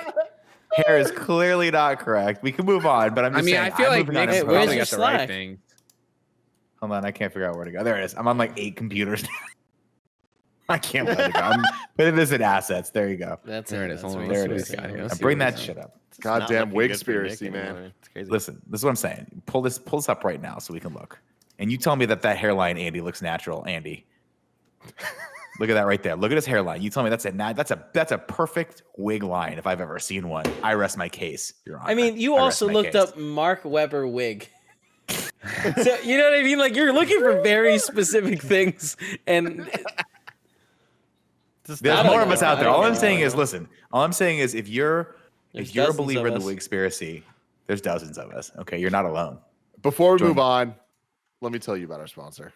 Hair is clearly not correct. We can move on, but I feel like Nick's probably got the right thing. Hold on, I can't figure out where to go. There it is. I'm on like 8 computers. I can't let it go. But it is in assets. There you go. That's There it. it is. That's Hold on, what There it he's is. saying. Let's Now see bring what that he's shit up. It's not Goddamn looking good for Nick wigspiracy, man. anymore. It's crazy. Listen, this is what I'm saying. Pull this up right now so we can look. And you tell me that hairline, Andy, looks natural, Andy. Look at that right there. Look at his hairline. You tell me that's a perfect wig line if I've ever seen one. I rest my case, Your Honor. I mean, you I rest also my looked case. up Mark Webber wig. So you know what I mean? Like you're looking for very specific things, and Just There's I don't more of know. us out I there. don't All I'm know. saying I is, know. listen. All I'm saying is, if you're There's a dozens believer of in the us. wigspiracy, there's dozens of us. Okay, you're not alone. Before we Join move me. on, let me tell you about our sponsor.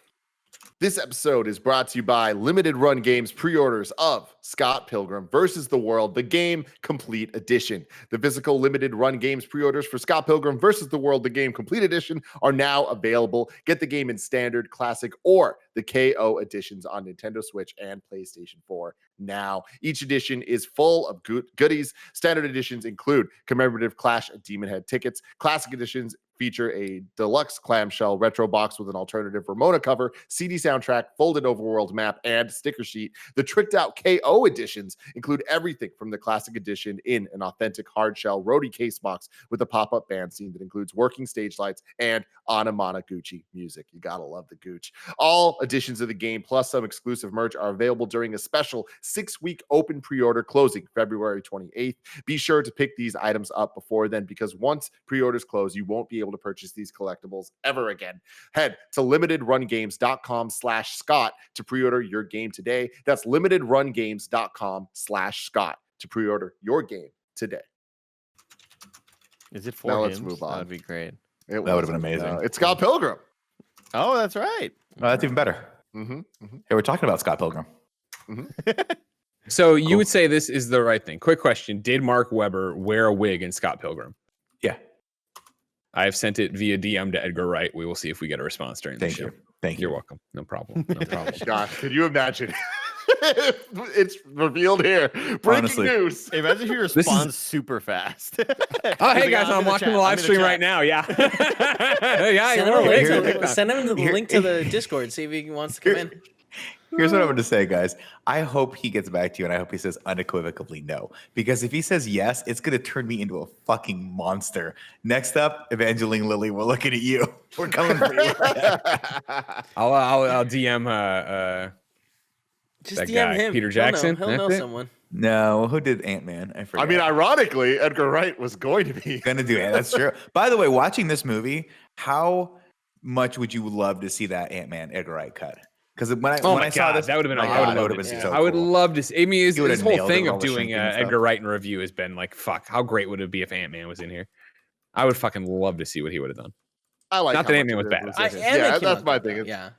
This episode is brought to you by Limited Run Games pre-orders of Scott Pilgrim versus the World, the game complete edition. The physical Limited Run Games pre-orders for Scott Pilgrim versus the World, the game complete edition are now available. Get the game in standard, classic, or the KO editions on Nintendo Switch and PlayStation 4 now. Each edition is full of goodies. Standard editions include commemorative Clash of Demon Head tickets. Classic editions feature a deluxe clamshell retro box with an alternative Ramona cover, CD soundtrack, folded overworld map, and sticker sheet. The tricked out KO editions include everything from the classic edition in an authentic hardshell roadie case box with a pop-up band scene that includes working stage lights and Anamana Gucci music. You gotta love the Gooch. All editions of the game plus some exclusive merch are available during a special 6-week open pre-order closing February 28th. Be sure to pick these items up before then, because once pre-orders close, you won't be able to purchase these collectibles ever again. Head to limitedrungames.com/Scott to pre-order your game today. That's limitedrungames.com/Scott to pre-order your game today. Is it 4 Now let's hymns? move on. That'd be great. It That would've been wasn't, amazing. It's Scott Pilgrim. Oh, that's right. Oh, that's even better. Mm-hmm. Hey, we're talking about Scott Pilgrim. So you Cool. would say this is the right thing. Quick question. Did Mark Webber wear a wig in Scott Pilgrim? Yeah. I have sent it via DM to Edgar Wright. We will see if we get a response during the Thank show. you. Thank you. You're welcome. No problem. No problem. Gosh, could you imagine? It's revealed here. Breaking Honestly. news. Imagine if he is- responds super fast. Oh, hey guys, I'm watching the live stream right now. Yeah. Yeah, send you're him, a right. link Here- to, send him the here- link to the Discord. See if he wants to come in. Here's what I'm going to say, guys. I hope he gets back to you, and I hope he says unequivocally no. Because if he says yes, it's going to turn me into a fucking monster. Next up, Evangeline Lily, we're looking at you. We're coming for you. I'll DM Just that DM guy, him. Peter Jackson. He'll know That's it. someone. No, who did Ant-Man? I forgot. I mean, ironically, Edgar Wright was going to be. Gonna do it. That's true. By the way, watching this movie, how much would you love to see that Ant-Man Edgar Wright cut? Because when I Oh when my I saw God, this, that would have been. my I God, would that have would've loved been to see. so I would cool. love to see. I mean, He would've his whole nailed it thing with all of the doing shrinking and Edgar stuff. Wright in review has been like, fuck, how great would it be if Ant-Man was in here? I would fucking love to see what he would have done. I like Not how that much Ant-Man of was it bad. was I in it. and Yeah, they came that's out my good, though. thing. Yeah,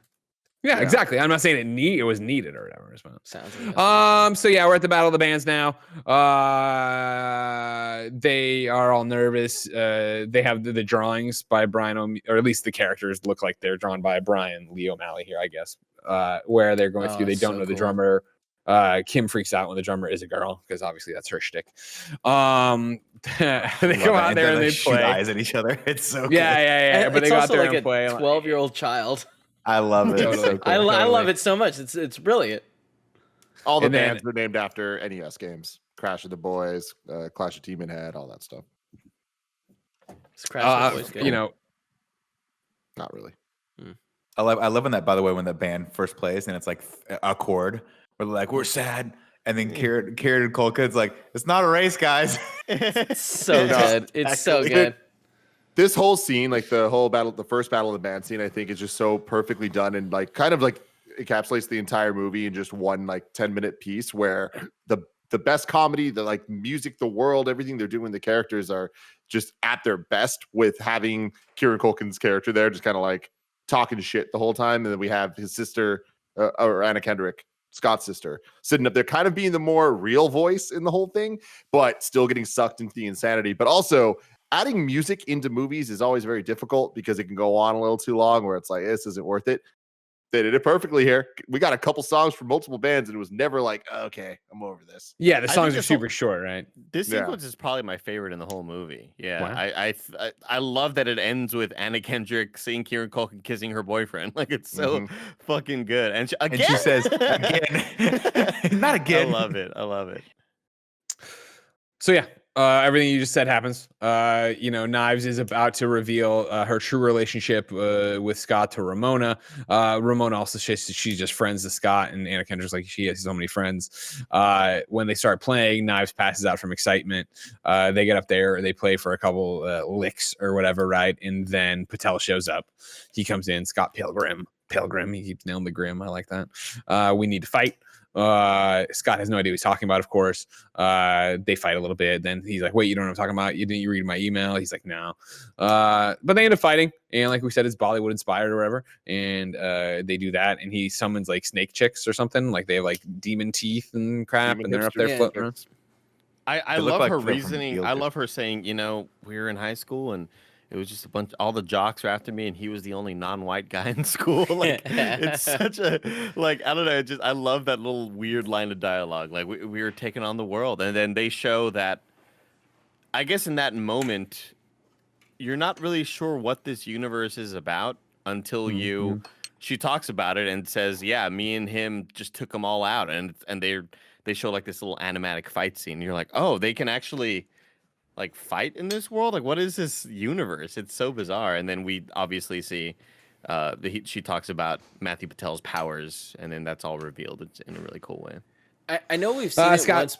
Yeah, Yeah. exactly. I'm not saying it was needed or whatever. It's fine. sounds like So yeah, we're at the Battle of the Bands now. They are all nervous. They have the drawings by Brian, or at least the characters look like they're drawn by Brian Lee O'Malley here, I guess. Where they're going Oh, through, they that's don't so know the cool. drummer. Kim freaks out when the drummer is a girl because obviously that's her shtick. They come out there and they shoot play. eyes at each other. It's so good. Yeah. But it's they go out also there like and play. a 12-year-old child. I love it. It's Totally. so cool. I Totally. love it so much. It's brilliant. All the And then- bands are named after NES games. Crash of the Boys, Clash of Demon Head, all that stuff. It's Crash the Boys good. You know, Not really. I love when that. By the way, when the band first plays and it's like a chord where they're like, "We're sad," and then Kieran and Cole Kid's like, "It's not a race, guys." It's so No, good. It's so exactly. good. This whole scene, like the whole battle, the first battle of the band scene, I think is just so perfectly done and like kind of like encapsulates the entire movie in just one like 10-minute piece where the best comedy, the like music, the world, everything they're doing, the characters are just at their best with having Kieran Culkin's character there just kind of like talking shit the whole time. And then we have his sister, or Anna Kendrick, Scott's sister, sitting up there kind of being the more real voice in the whole thing, but still getting sucked into the insanity. But also adding music into movies is always very difficult because it can go on a little too long where it's like, this isn't worth it. They did it perfectly here. We got a couple songs from multiple bands, and it was never like, okay, I'm over this. Yeah, the I songs think are super short, right? This Yeah. sequence is probably my favorite in the whole movie. Yeah, Wow. I love that it ends with Anna Kendrick seeing Kieran Culkin kissing her boyfriend. Like it's so fucking good. And she says, again. Not again. I love it. I love it. So yeah, everything you just said happens. Knives is about to reveal her true relationship with Scott to Ramona. Ramona also says she's just friends to Scott, and Anna Kendrick's like she has so many friends. When they start playing, Knives passes out from excitement. They get up there, they play for a couple licks or whatever, right? And then Patel shows up. He comes in, Scott Pilgrim. He keeps nailing the grim. I like that. We need to fight. Scott has no idea what he's talking about, of course. They fight a little bit. Then he's like, wait, you don't know what I'm talking about? You didn't read my email? He's like, no. But they end up fighting. And like we said, it's Bollywood inspired or whatever. And they do that. And he summons like snake chicks or something. Like they have like demon teeth and crap. Demon and they're up there hipsters. floating around. I They look love like her they're from reasoning. I Field. love her saying, we were in high school and it was just all the jocks were after me and he was the only non-white guy in school. Like it's such a, like, I don't know. I love that little weird line of dialogue. Like we were taking on the world. And then they show that, I guess in that moment, you're not really sure what this universe is about until she talks about it and says, yeah, me and him just took them all out. And they show like this little animatic fight scene. And you're like, oh, they can actually like fight in this world. Like, what is this universe? It's so bizarre. And then we obviously see she talks about Matthew Patel's powers, and then that's all revealed. It's in a really cool way. I know we've seen it Scott. once.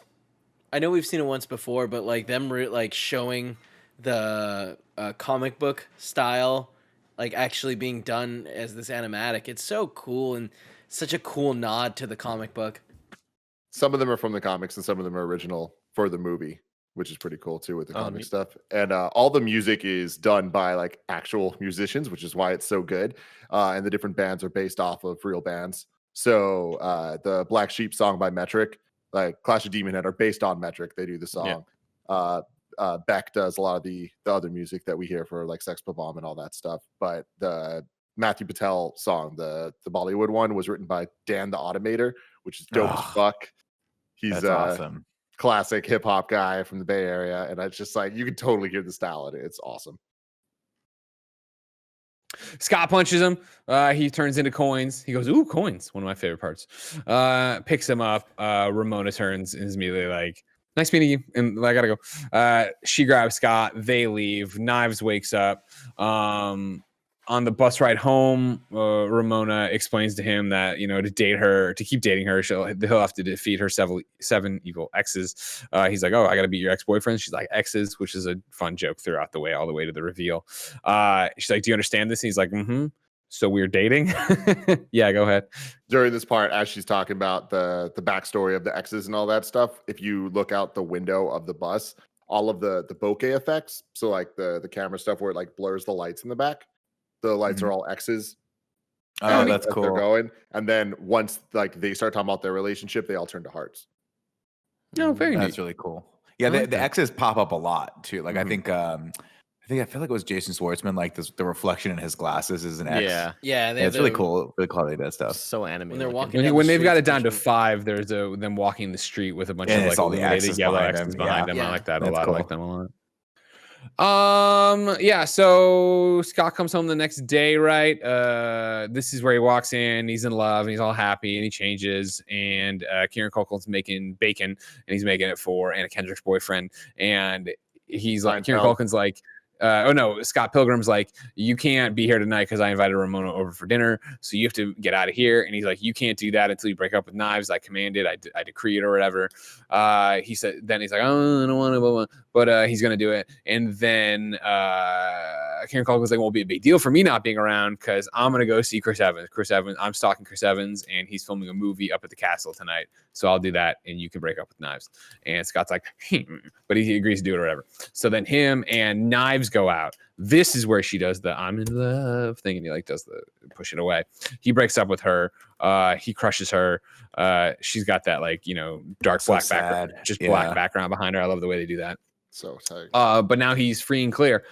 I know we've seen it once before, but like them like showing the comic book style, like actually being done as this animatic. It's so cool and such a cool nod to the comic book. Some of them are from the comics, and some of them are original for the movie, which is pretty cool too with the comic stuff. And all the music is done by like actual musicians, which is why it's so good. And the different bands are based off of real bands. So the Black Sheep song by Metric, like Clash of Demon Head, are based on Metric. They do the song. Beck does a lot of the other music that we hear for like Sex Bomb and all that stuff. But the Matthew Patel song, the Bollywood one, was written by Dan the Automator, which is dope as fuck. He's awesome. Classic hip hop guy from the Bay Area, and it's just like you can totally hear the style in it. It's awesome. Scott punches him. He turns into coins. He goes, ooh, coins. One of my favorite parts. Picks him up. Ramona turns and is immediately like, nice meeting you. And I gotta go. She grabs Scott. They leave. Knives wakes up. On the bus ride home, Ramona explains to him that, to keep dating her, he'll have to defeat her seven evil exes. He's like, oh, I got to beat your ex-boyfriend. She's like, exes, which is a fun joke throughout the way, all the way to the reveal. She's like, do you understand this? And he's like, so we're dating? Yeah, go ahead. During this part, as she's talking about the backstory of the exes and all that stuff, if you look out the window of the bus, all of the bokeh effects, so like the camera stuff where it like blurs the lights in the back, the lights are all X's. Oh, that's as cool. They're going, and then once like they start talking about their relationship, they all turn to hearts. No, very That's neat. really cool. Yeah, the X's pop up a lot too. Like I feel like it was Jason Schwartzman. Like the reflection in his glasses is an X. Yeah, It's really cool. Really cool how they do that stuff. So animated. When they're walking When they've got it down to 5, there's them walking the street with a bunch And of it's like all the illuminated X's yellow behind X's them. behind them. Yeah. I like that a That's lot. cool. I like them a lot. So Scott comes home the next day, right? This is where he walks in, he's in love, and he's all happy, and he changes, and Kieran Culkin's making bacon, and he's making it for Anna Kendrick's boyfriend, and he's like, Kieran Culkin's like, Scott Pilgrim's like, you can't be here tonight because I invited Ramona over for dinner, so you have to get out of here. And he's like, you can't do that until you break up with Knives. I command it. I decree it or whatever. He said. Then he's like, oh, I don't want to, but he's gonna do it. And then Kieran Culkin was like, well, it'll be a big deal for me not being around because I'm gonna go see Chris Evans. I'm stalking Chris Evans, and he's filming a movie up at the castle tonight. So I'll do that, and you can break up with Knives. And Scott's like, but he agrees to do it or whatever. So then him and Knives go out. This is where she does the I'm in love thing, and he like does the push it away. He breaks up with her. He crushes her. She's got that like dark black background, just black background behind her. I love the way they do that. So tight. But now he's free and clear.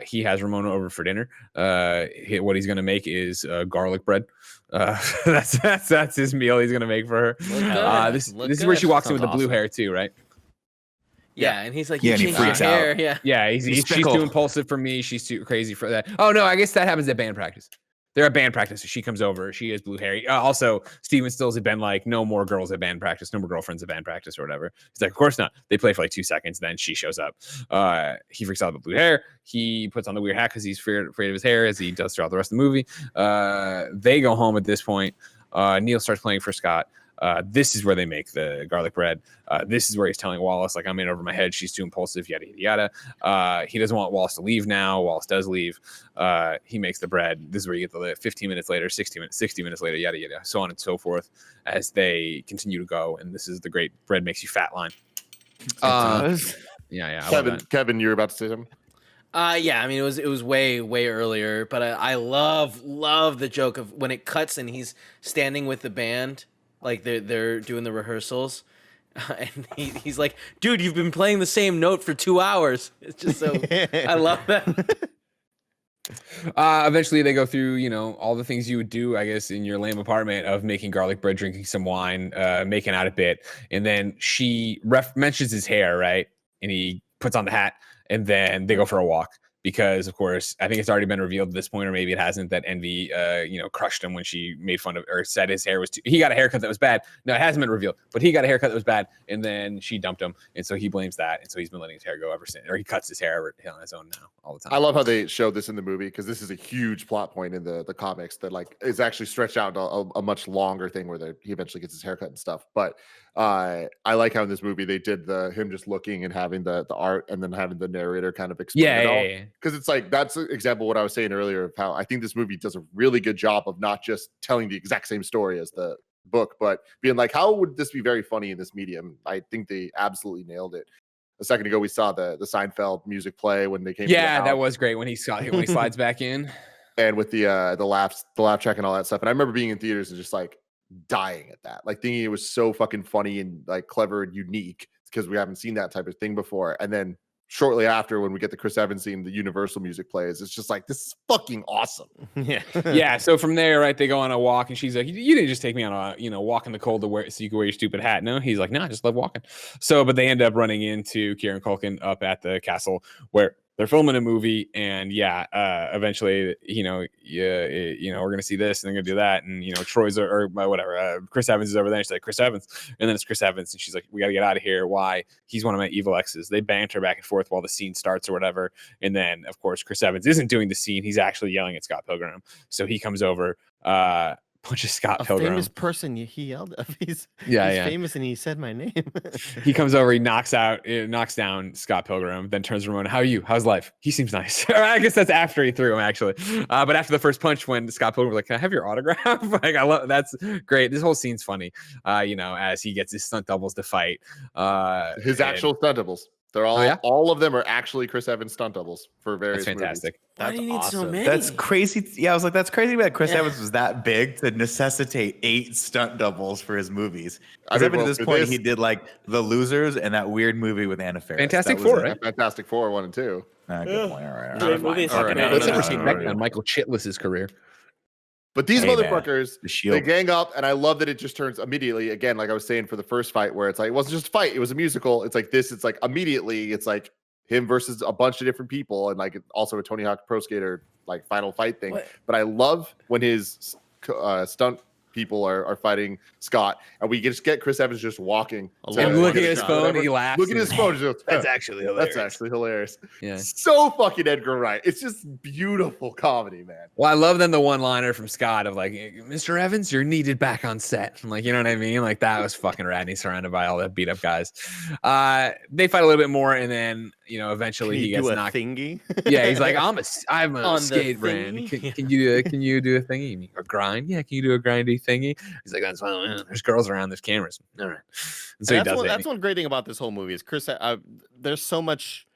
He has Ramona over for dinner. What he's gonna make is garlic bread. That's his meal he's gonna make for her. This is where she walks in with the blue hair too, right? Yeah, and he's like, Yeah, you and he changed your freaks hair. out. Yeah. She's fickle. too impulsive for me. She's too crazy for that. Oh no, I guess that happens at band practice. They're at band practice. So she comes over. She has blue hair. Also, Steven Stills had been like, no more girls at band practice, no more girlfriends at band practice or whatever. He's like, of course not. They play for like 2 seconds. Then she shows up. He freaks out with blue hair. He puts on the weird hat because he's afraid of his hair, as he does throughout the rest of the movie. They go home at this point. Neil starts playing for Scott. This is where they make the garlic bread. This is where he's telling Wallace, like, I'm in over my head. She's too impulsive, yada, yada, yada. He doesn't want Wallace to leave now. Wallace does leave. He makes the bread. This is where you get the 15 minutes later, 60 minutes later, yada, yada, so on and so forth as they continue to go. And this is the great bread makes you fat line. Yeah. Kevin, you were about to say something? Yeah, I mean, it was way earlier, but I love the joke of when it cuts and he's standing with the band. Like they're doing the rehearsals, and he's like, "Dude, you've been playing the same note for 2 hours." It's just so I love that. Eventually, they go through, all the things you would do, I guess, in your lame apartment of making garlic bread, drinking some wine, making out a bit, and then she mentions his hair, right? And he puts on the hat, and then they go for a walk. Because, of course, I think it's already been revealed at this point, or maybe it hasn't, that Envy, crushed him when she made fun of, or said his hair was he got a haircut that was bad. No, it hasn't been revealed, but he got a haircut that was bad, and then she dumped him, and so he blames that, and so he's been letting his hair go ever since, or he cuts his hair on his own now all the time. I love how they show this in the movie because this is a huge plot point in the comics that like is actually stretched out into a much longer thing where he eventually gets his haircut and stuff. But I like how in this movie they did him just looking and having the art and then having the narrator kind of explain it all. Because it's like that's an example of what I was saying earlier of how I think this movie does a really good job of not just telling the exact same story as the book, but being like, how would this be very funny in this medium? I think they absolutely nailed it. A second ago, we saw the Seinfeld music play when they came. Yeah, that was great when he slides back in, and with the laugh track and all that stuff. And I remember being in theaters and just like dying at that, like thinking it was so fucking funny and like clever and unique because we haven't seen that type of thing before. And then shortly after, when we get the Chris Evans scene, the Universal music plays. It's just like, this is fucking awesome. Yeah. So from there, right, they go on a walk, and she's like, "You didn't just take me on a walk in the cold so you can wear your stupid hat." No, he's like, "No, I just love walking." So, but they end up running into Kieran Culkin up at the castle where they're filming a movie, and eventually, we're gonna see this and they're gonna do that, and Troy's or whatever, Chris Evans is over there. She's like, "Chris Evans," and then it's Chris Evans, and she's like, "We gotta get out of here. Why? He's one of my evil exes." They banter back and forth while the scene starts or whatever, and then of course Chris Evans isn't doing the scene; he's actually yelling at Scott Pilgrim. So he comes over, punches Scott Pilgrim. Famous person he yelled at. He's famous and he said my name. He comes over, he knocks down Scott Pilgrim, then turns to Ramona. "How are you? How's life?" He seems nice. I guess that's after he threw him, actually. But after the first punch, when Scott Pilgrim was like, "Can I have your autograph?" Like, I love that's great. This whole scene's funny. As he gets his stunt doubles to fight. Actual stunt doubles. They're all of them are actually Chris Evans stunt doubles for various That's fantastic. movies. Why do you need so many? That's crazy. Yeah, I was like, that's crazy that Chris Evans was that big to necessitate 8 stunt doubles for his movies. Because up to this point, he did like The Losers and that weird movie with Anna Faris. Fantastic Four, right? Fantastic Four 1 and 2. Good point. All right. Great movies. Let's never see back on Michael Chitless's career. But these motherfuckers, they gang up, and I love that it just turns immediately, again, like I was saying for the first fight, where it's like, it wasn't just a fight, it was a musical. It's like this, it's like immediately, it's like him versus a bunch of different people, and like also a Tony Hawk Pro Skater like final fight thing. What? But I love when his stunt people are fighting Scott, and we just get Chris Evans just walking and looking at his phone, he laughs. Looking at his phone, just, that's actually hilarious. That's actually hilarious. Yeah, so fucking Edgar Wright. It's just beautiful comedy, man. Well, I love then the one-liner from Scott of like, "Mr. Evans, you're needed back on set." I'm like, you know what I mean? Like, that was fucking rad. And he's surrounded by all the beat up guys. They fight a little bit more, and then eventually he gets knocked. Thingy? Yeah, he's like, I'm a skate brand. thingy? Can you do a thingy? A grind? Yeah, can you do a grindy thingy? He's like, "That's fine. There's girls around, there's cameras." All right. And so that's one great thing about this whole movie is there's so much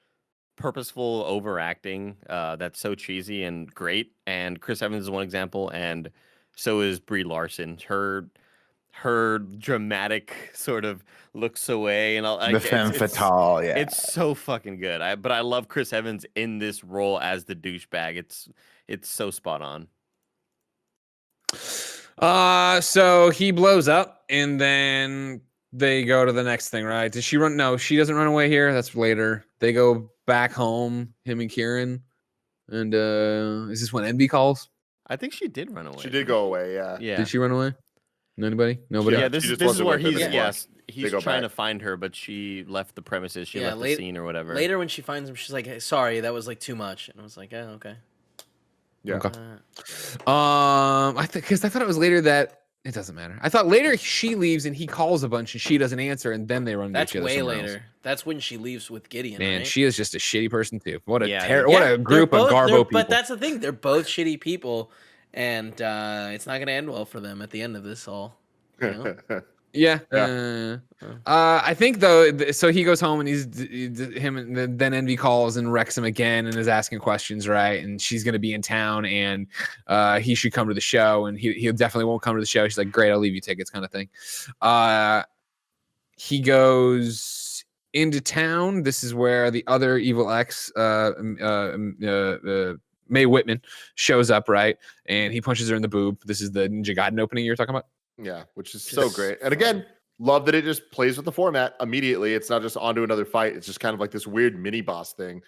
purposeful overacting that's so cheesy and great. And Chris Evans is one example, and so is Brie Larson. Her her dramatic sort of looks away and all. The femme fatale, yeah. It's so fucking good. But I love Chris Evans in this role as the douchebag. It's so spot on. So he blows up, and then they go to the next thing, right? Does she run? No, she doesn't run away here. That's later. They go back home, him and Kieran. And is this when Envy calls? I think she did run away. She did go away, yeah. Yeah. Did she run away? Anybody? Nobody? Yeah, this She is just wasn't where with them he's anymore. he's go trying back. to find her, but she left the premises. She Yeah, left the scene or whatever. Later when she finds him, she's like, hey, sorry, that was like too much. And I was like, oh, okay. Yeah. Okay. Because I thought it was later that it doesn't matter. I thought later she leaves and he calls a bunch and she doesn't answer, and then they run into That's each other way somewhere later. else. That's when she leaves with Gideon. Man, right? she is just a shitty person too. What a Yeah, what a they're group of both- garbo they're- people. But that's the thing; they're both shitty people, and it's not going to end well for them at the end of this all. You know? Yeah. Yeah. I think though. So he goes home and him, and then Envy calls and wrecks him again and is asking questions, right? And she's gonna be in town and he should come to the show, and he definitely won't come to the show. She's like, "Great, I'll leave you tickets," kind of thing. He goes into town. This is where the other evil ex, Mae Whitman, shows up, right? And he punches her in the boob. This is the Ninja Gaiden opening you were talking about. Yeah, which is so great. And again, love that it just plays with the format immediately. It's not just onto another fight. It's just kind of like this weird mini boss thing.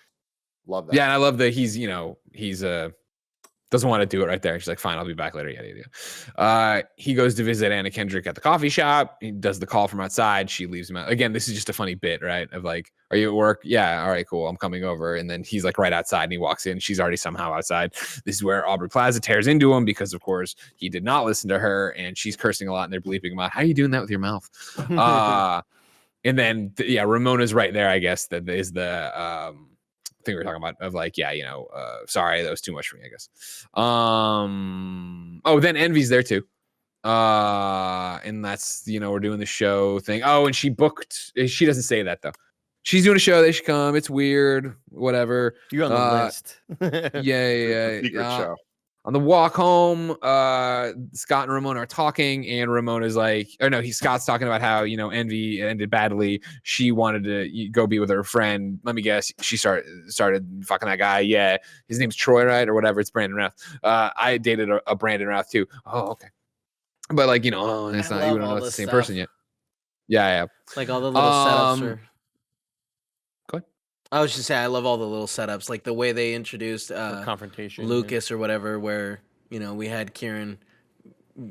Love that. Yeah, and I love that he's doesn't want to do it right there. She's like, fine, I'll be back later. Yada yada. He goes to visit Anna Kendrick at the coffee shop. He does the call from outside. She leaves him out. Again, this is just a funny bit, right? Of like, are you at work? Yeah, all right, cool. I'm coming over. And then he's like right outside and he walks in. She's already somehow outside. This is where Aubrey Plaza tears into him because, of course, he did not listen to her and she's cursing a lot and they're bleeping him out. How are you doing that with your mouth? And then, Ramona's right there, I guess. That is the thing we were talking about of like, sorry, that was too much for me, I guess. Then Envy's there too. And that's, we're doing the show thing. Oh, and she doesn't say that though. She's doing a show, they should come. It's weird, whatever. You're on the list. Secret show. On the walk home, Scott and Ramona are talking, and Ramona's like, Scott's talking about how, Envy ended badly. She wanted to go be with her friend. Let me guess, she started fucking that guy. Yeah, his name's Troy, right? Or whatever. It's Brandon Routh. I dated a Brandon Routh too. Oh, okay. But like, it's not, you don't know it's the same person yet. Yeah. Like all the little setups. Go ahead. I was just saying, I love all the little setups, like the way they introduced confrontation. Lucas or whatever, where we had Kieran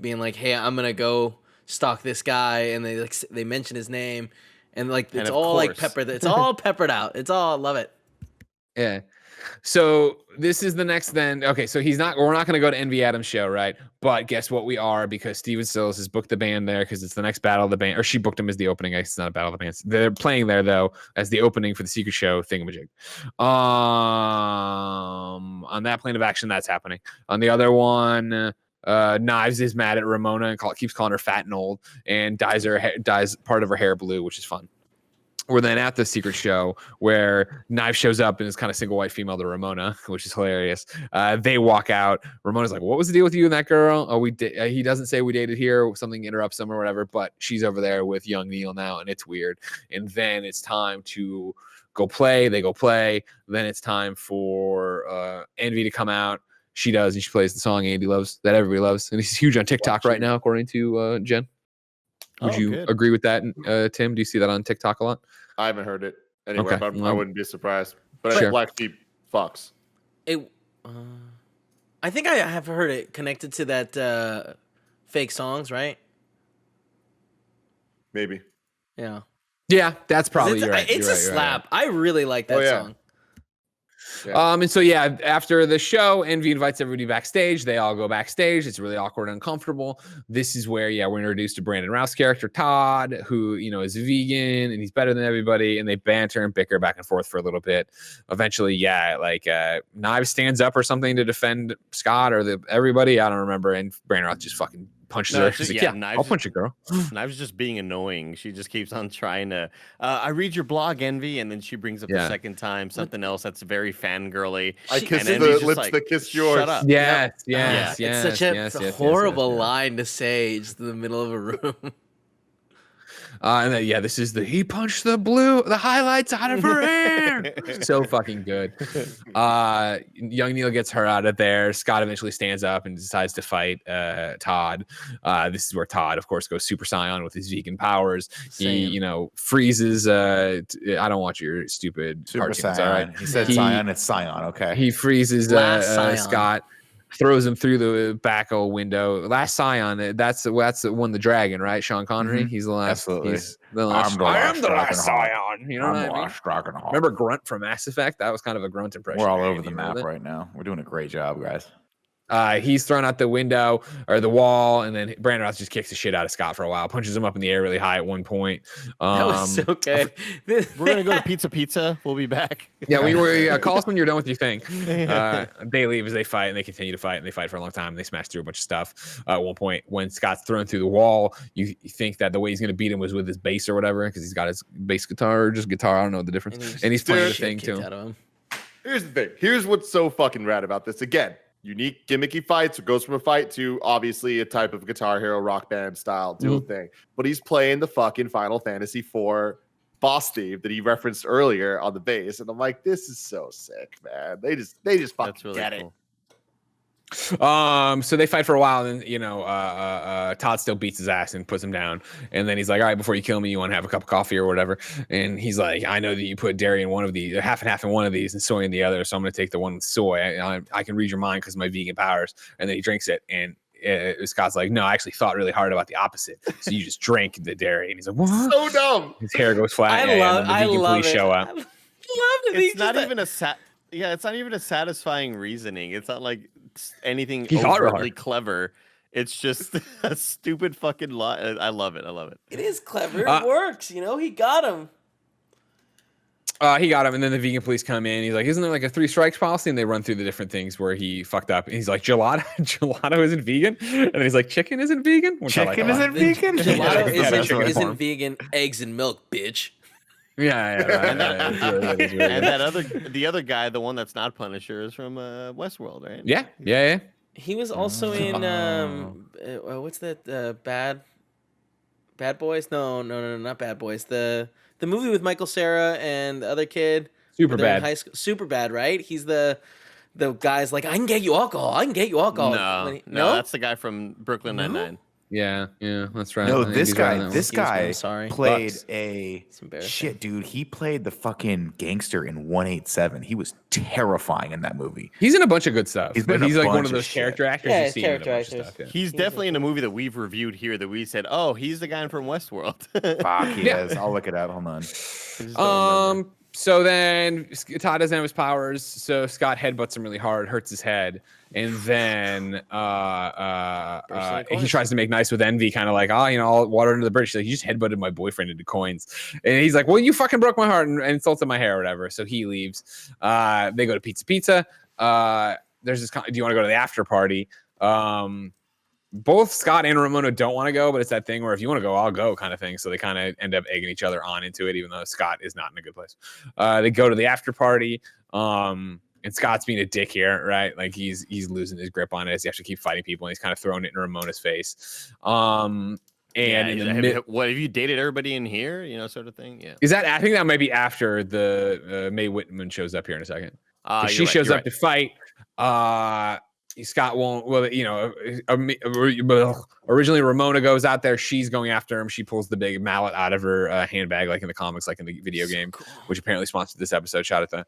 being like, "Hey, I'm gonna go stalk this guy," and they mention his name, and like it's all like peppered. It's all peppered out. It's all, love it. Yeah. So this is the next then. Okay, so we're not going to go to Envy Adams' show, right? But guess what we are, because Steven Stills has booked the band there because it's the next Battle of the Band, or she booked him as the opening. I guess it's not a Battle of the Bands. They're playing there though as the opening for the Secret Show thingamajig. On that plane of action, that's happening. On the other one, Knives is mad at Ramona and keeps calling her fat and old, and dyes part of her hair blue, which is fun. We're then at the Secret Show where Knives shows up and is kind of single white female to Ramona, which is hilarious. They walk out. Ramona's like, "What was the deal with you and that girl?" Oh, he doesn't say we dated here. Something interrupts them or whatever. But she's over there with young Neil now, and it's weird. And then it's time to go play. They go play. Then it's time for Envy to come out. She does, and she plays the song Andy loves, that everybody loves, and he's huge on TikTok right now, according to Jen. Would you agree with that, Tim? Do you see that on TikTok a lot? I haven't heard it anywhere, Okay. but I wouldn't be surprised. But Sure. Black Sheep fucks. I think I have heard it connected to that fake songs, right? Maybe. Yeah. Yeah, that's probably It's, right. it's You're a right, you're slap. I really like that yeah. song. And so after the show, Envy invites everybody backstage. They all go backstage. It's really awkward and uncomfortable. This is where we're introduced to Brandon Routh's character Todd, who is vegan and he's better than everybody, and they banter and bicker back and forth for a little bit. Eventually, Knives stands up or something to defend Scott or everybody. I don't remember, and Brandon Routh just fucking punches No, her. it's She's just- like, yeah, yeah, Knives I'll is- punch you, girl. Knives just being annoying. She just keeps on trying to. I read your blog, Envy, and then she brings up the Yeah. second time something else that's very fangirly. I She- kissed and the Envy's just lips like, that kissed Shut yours. up. Yes, Yep. yes, Yeah. yes. It's such a yes, horrible yes. line to say just in the middle of a room. And then, yeah, this is he punched the highlights out of her hair. So fucking good. Young Neil gets her out of there. Scott eventually stands up and decides to fight Todd. This is where Todd, of course, goes Super Saiyan with his vegan powers. Same. He freezes. I don't watch your stupid Super cartoons. All right, Saiyan. He said He- Scion. It's Scion. Okay. he freezes Last Scion. Scott. Throws him through the back of a window. Last Scion, that's the one, the dragon, right? Sean Connery. Mhm. He's the last. Absolutely. He's the last. I am the last Scion. You know what I mean? Remember Grunt from Mass Effect? That was kind of a Grunt impression. We're all there. over the You know map that? right now. We're doing a great job, guys. He's thrown out the window or the wall, and then Brandon Routh just kicks the shit out of Scott for a while, punches him up in the air really high at one point. That was so good. We're gonna go to Pizza. We'll be back. Yeah, we were. Call us when you're done with your thing. They leave as they fight, and they continue to fight, and they fight for a long time. And they smash through a bunch of stuff. At one point, when Scott's thrown through the wall, you think that the way he's going to beat him was with his bass or whatever, because he's got his bass guitar or just guitar. I don't know the difference. And he's playing the thing Shit too. kicked out of him. Here's the thing. Here's what's so fucking rad about this. Again, unique gimmicky fights. It goes from a fight to obviously a type of Guitar Hero rock band style dual thing. But he's playing the fucking Final Fantasy IV boss theme that he referenced earlier on the bass, and I'm like, this is so sick, man. They just fucking That's really get cool. So they fight for a while, and Todd still beats his ass and puts him down. And then he's like, "All right, before you kill me, you want to have a cup of coffee or whatever?" And he's like, "I know that you put dairy in one of these, half and half in one of these, and soy in the other. So I'm going to take the one with soy. I can read your mind because of my vegan powers." And then he drinks it, and Scott's like, "No, I actually thought really hard about the opposite. So you just drank the dairy." And he's like, "What?" So dumb. His hair goes flat. I love and then the vegan police it. show I up. love it. It's not even it's not even a satisfying reasoning. It's not like anything He thought real overtly hard. clever. It's just a stupid fucking lie. I love it. It is clever. It works. You know, he got him. He got him, and then the vegan police come in. He's like, "Isn't there like a 3 strikes policy?" And they run through the different things where he fucked up. And he's like, "Gelato isn't vegan," and then he's like, "Chicken isn't vegan." Which I like a Chicken lot. isn't vegan? Gelato Yeah, chicken isn't farm. vegan. Eggs and milk, bitch. Yeah, And it's really good, it's really And good. the other guy, the one that's not Punisher, is from Westworld, right? Yeah. He was also in what's that? Bad Boys? No, not Bad Boys. The movie with Michael Cera and the other kid. Super They're in bad. high school. Super bad, right? He's the guy's like, I can get you alcohol. No, that's the guy from Brooklyn Nine-Nine. Yeah, that's right. No, I think this he's right on guy, that one. this Excuse me, guy I'm sorry. played Bucks. It's embarrassing. shit, dude. He played the fucking gangster in 187. He was terrifying in that movie. He's in a bunch of good stuff. He's been Like, in a he's like one bunch of of those shit. character actors Yeah, you he's see in a character bunch of actors. stuff. Yeah. He's definitely in a movie that we've reviewed here that we said, "Oh, he's the guy from Westworld." Fuck, he Yeah. is. I'll look it up. Hold on. I just don't remember. So then Todd doesn't have his powers, so Scott headbutts him really hard, hurts his head, and then he tries to make nice with Envy, kind of like, I'll water under the bridge. She's like, you just headbutted my boyfriend into coins, and he's like, well, you fucking broke my heart and insulted my hair or whatever. So he leaves. They go to Pizza. There's this. Do you want to go to the after party? Both Scott and Ramona don't want to go, but it's that thing where if you want to go, I'll go kind of thing. So they kind of end up egging each other on into it, even though Scott is not in a good place. They go to the after party, and Scott's being a dick here, right? Like he's losing his grip on it. He has to keep fighting people, and he's kind of throwing it in Ramona's face. And What have you dated everybody in here? Sort of thing. Yeah. is that? I think that might be after the Mae Whitman shows up here in a second. She shows up to fight. Scott won't. Well, originally Ramona goes out there. She's going after him. She pulls the big mallet out of her handbag, like in the comics, like in the video game, which apparently sponsored this episode. Shout out to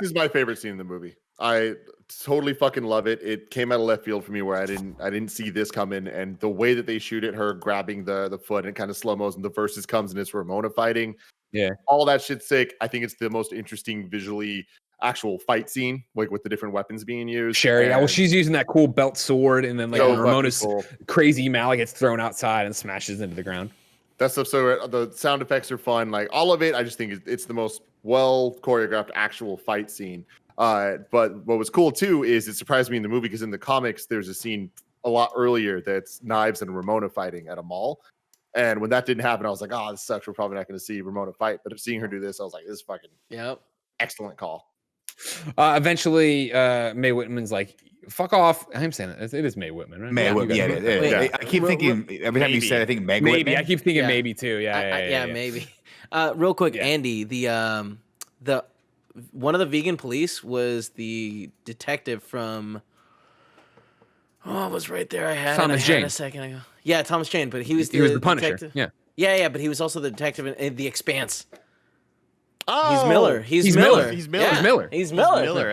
This is my favorite scene in the movie. I totally fucking love it. It came out of left field for me where I didn't see this coming, and the way that they shoot it, her grabbing the foot and kind of slow motion, the verses comes and it's Ramona fighting. Yeah, all that shit's sick. I think it's the most interesting visually actual fight scene, like with the different weapons being used. Sherry. Well, And she's using that cool belt sword, and then like so when Ramona's fucking cool. crazy mallet gets thrown outside and smashes into the ground. That stuff. So the sound effects are fun. Like all of it, I just think it's the most well choreographed actual fight scene. But what was cool too is it surprised me in the movie because in the comics there's a scene a lot earlier that's Knives and Ramona fighting at a mall. And when that didn't happen, I was like, oh, this sucks. We're probably not going to see Ramona fight. But seeing her do this, I was like, this is fucking excellent call. Eventually, Mae Whitman's like, fuck off. I'm saying it is Mae Whitman, right? Mae Whitman. Yeah. I keep thinking every time you said, I think Meg maybe. Whitman. I keep thinking maybe too. Yeah, maybe. Real quick, Andy, the one of the vegan police was the detective from. Oh, it was right there. I had Thomas Jane a second ago. Yeah, Thomas Jane, but he was the Punisher. Detective. Yeah, but he was also the detective in The Expanse. Oh, he's Miller. He's Miller. He's Miller.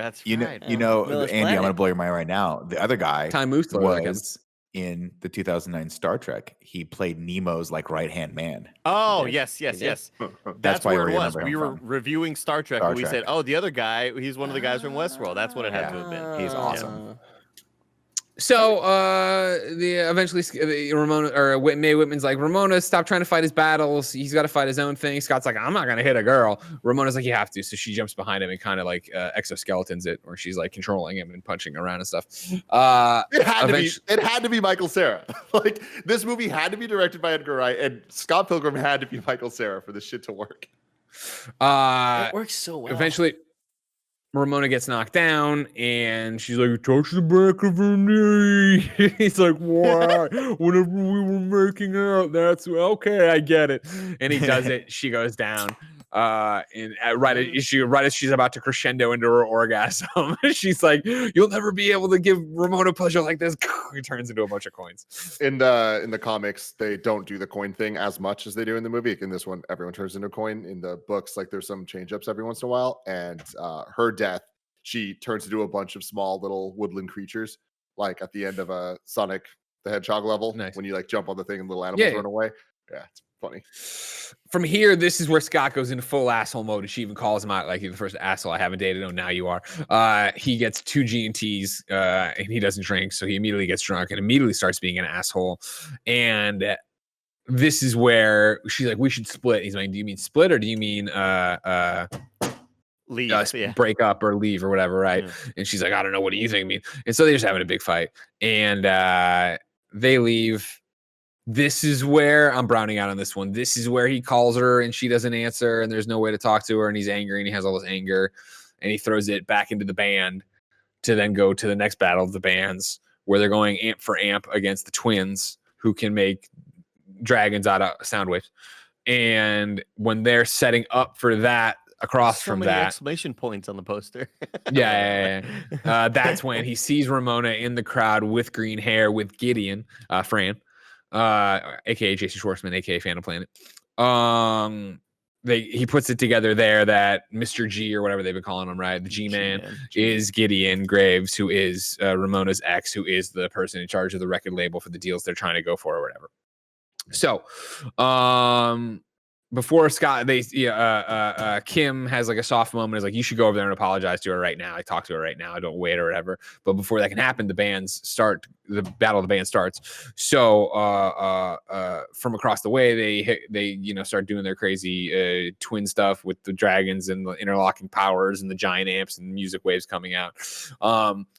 That's you right. know, Miller's Andy, Planet. I'm gonna blow your mind right now. The other guy Time moves was in the 2009 Star Trek. He played Nemo's like right hand man. Oh, yes. That's why where we it was. remember him We were from. reviewing Star Trek, and we said, "Oh, the other guy. He's one of the guys from Westworld." That's what it had to have been. He's awesome. So eventually Ramona or Mae Whitman's like, Ramona, stop trying to fight his battles. He's got to fight his own thing. Scott's like, I'm not gonna hit a girl. Ramona's like, you have to. So she jumps behind him and kind of like exoskeletons it, or she's like controlling him and punching around and stuff. It had to be Michael Cera. Like this movie had to be directed by Edgar Wright, and Scott Pilgrim had to be Michael Cera for this shit to work. It works so well. Eventually, Ramona gets knocked down, and she's like, touch the back of her knee. He's like, why? Whenever we were making out, that's okay. I get it. And he does it. She goes down. And right as she's about to crescendo into her orgasm, she's like, "You'll never be able to give Ramona pleasure like this." He turns into a bunch of coins. In the comics, they don't do the coin thing as much as they do in the movie. In this one, everyone turns into a coin. In the books, like there's some change ups every once in a while, and her death, she turns into a bunch of small little woodland creatures, like at the end of a Sonic the Hedgehog level, when you like jump on the thing and little animals run away. Yeah, it's funny. From here, this is where Scott goes into full asshole mode, and she even calls him out like, "You're the first asshole I haven't dated." Oh, now you are. He gets 2 G&Ts, and he doesn't drink, so he immediately gets drunk and immediately starts being an asshole. And this is where she's like, "We should split." He's like, "Do you mean split, or do you mean leave? Break up or leave or whatever?" Right? Yeah. And she's like, "I don't know. What do you think I mean?" And so they're just having a big fight, and they leave. This is where I'm browning out on this one. This is where he calls her and she doesn't answer, and there's no way to talk to her, and he's angry and he has all this anger, and he throws it back into the band to then go to the next battle of the bands where they're going amp for amp against the twins who can make dragons out of sound waves. And when they're setting up for that, across so from many that exclamation points on the poster. That's when he sees Ramona in the crowd with green hair with Gideon, Fran, aka Jason Schwartzman, aka Phantom Planet. He puts it together there that Mr. G, or whatever they've been calling him, right? The G-Man is Gideon Graves, who is Ramona's ex, who is the person in charge of the record label for the deals they're trying to go for or whatever. So, before Scott, Kim has like a soft moment. Is like, you should go over there and apologize to her right now. I talk to her right now. I don't wait or whatever. But before that can happen, the battle of the band starts. So from across the way, they start doing their crazy twin stuff with the dragons and the interlocking powers and the giant amps and music waves coming out.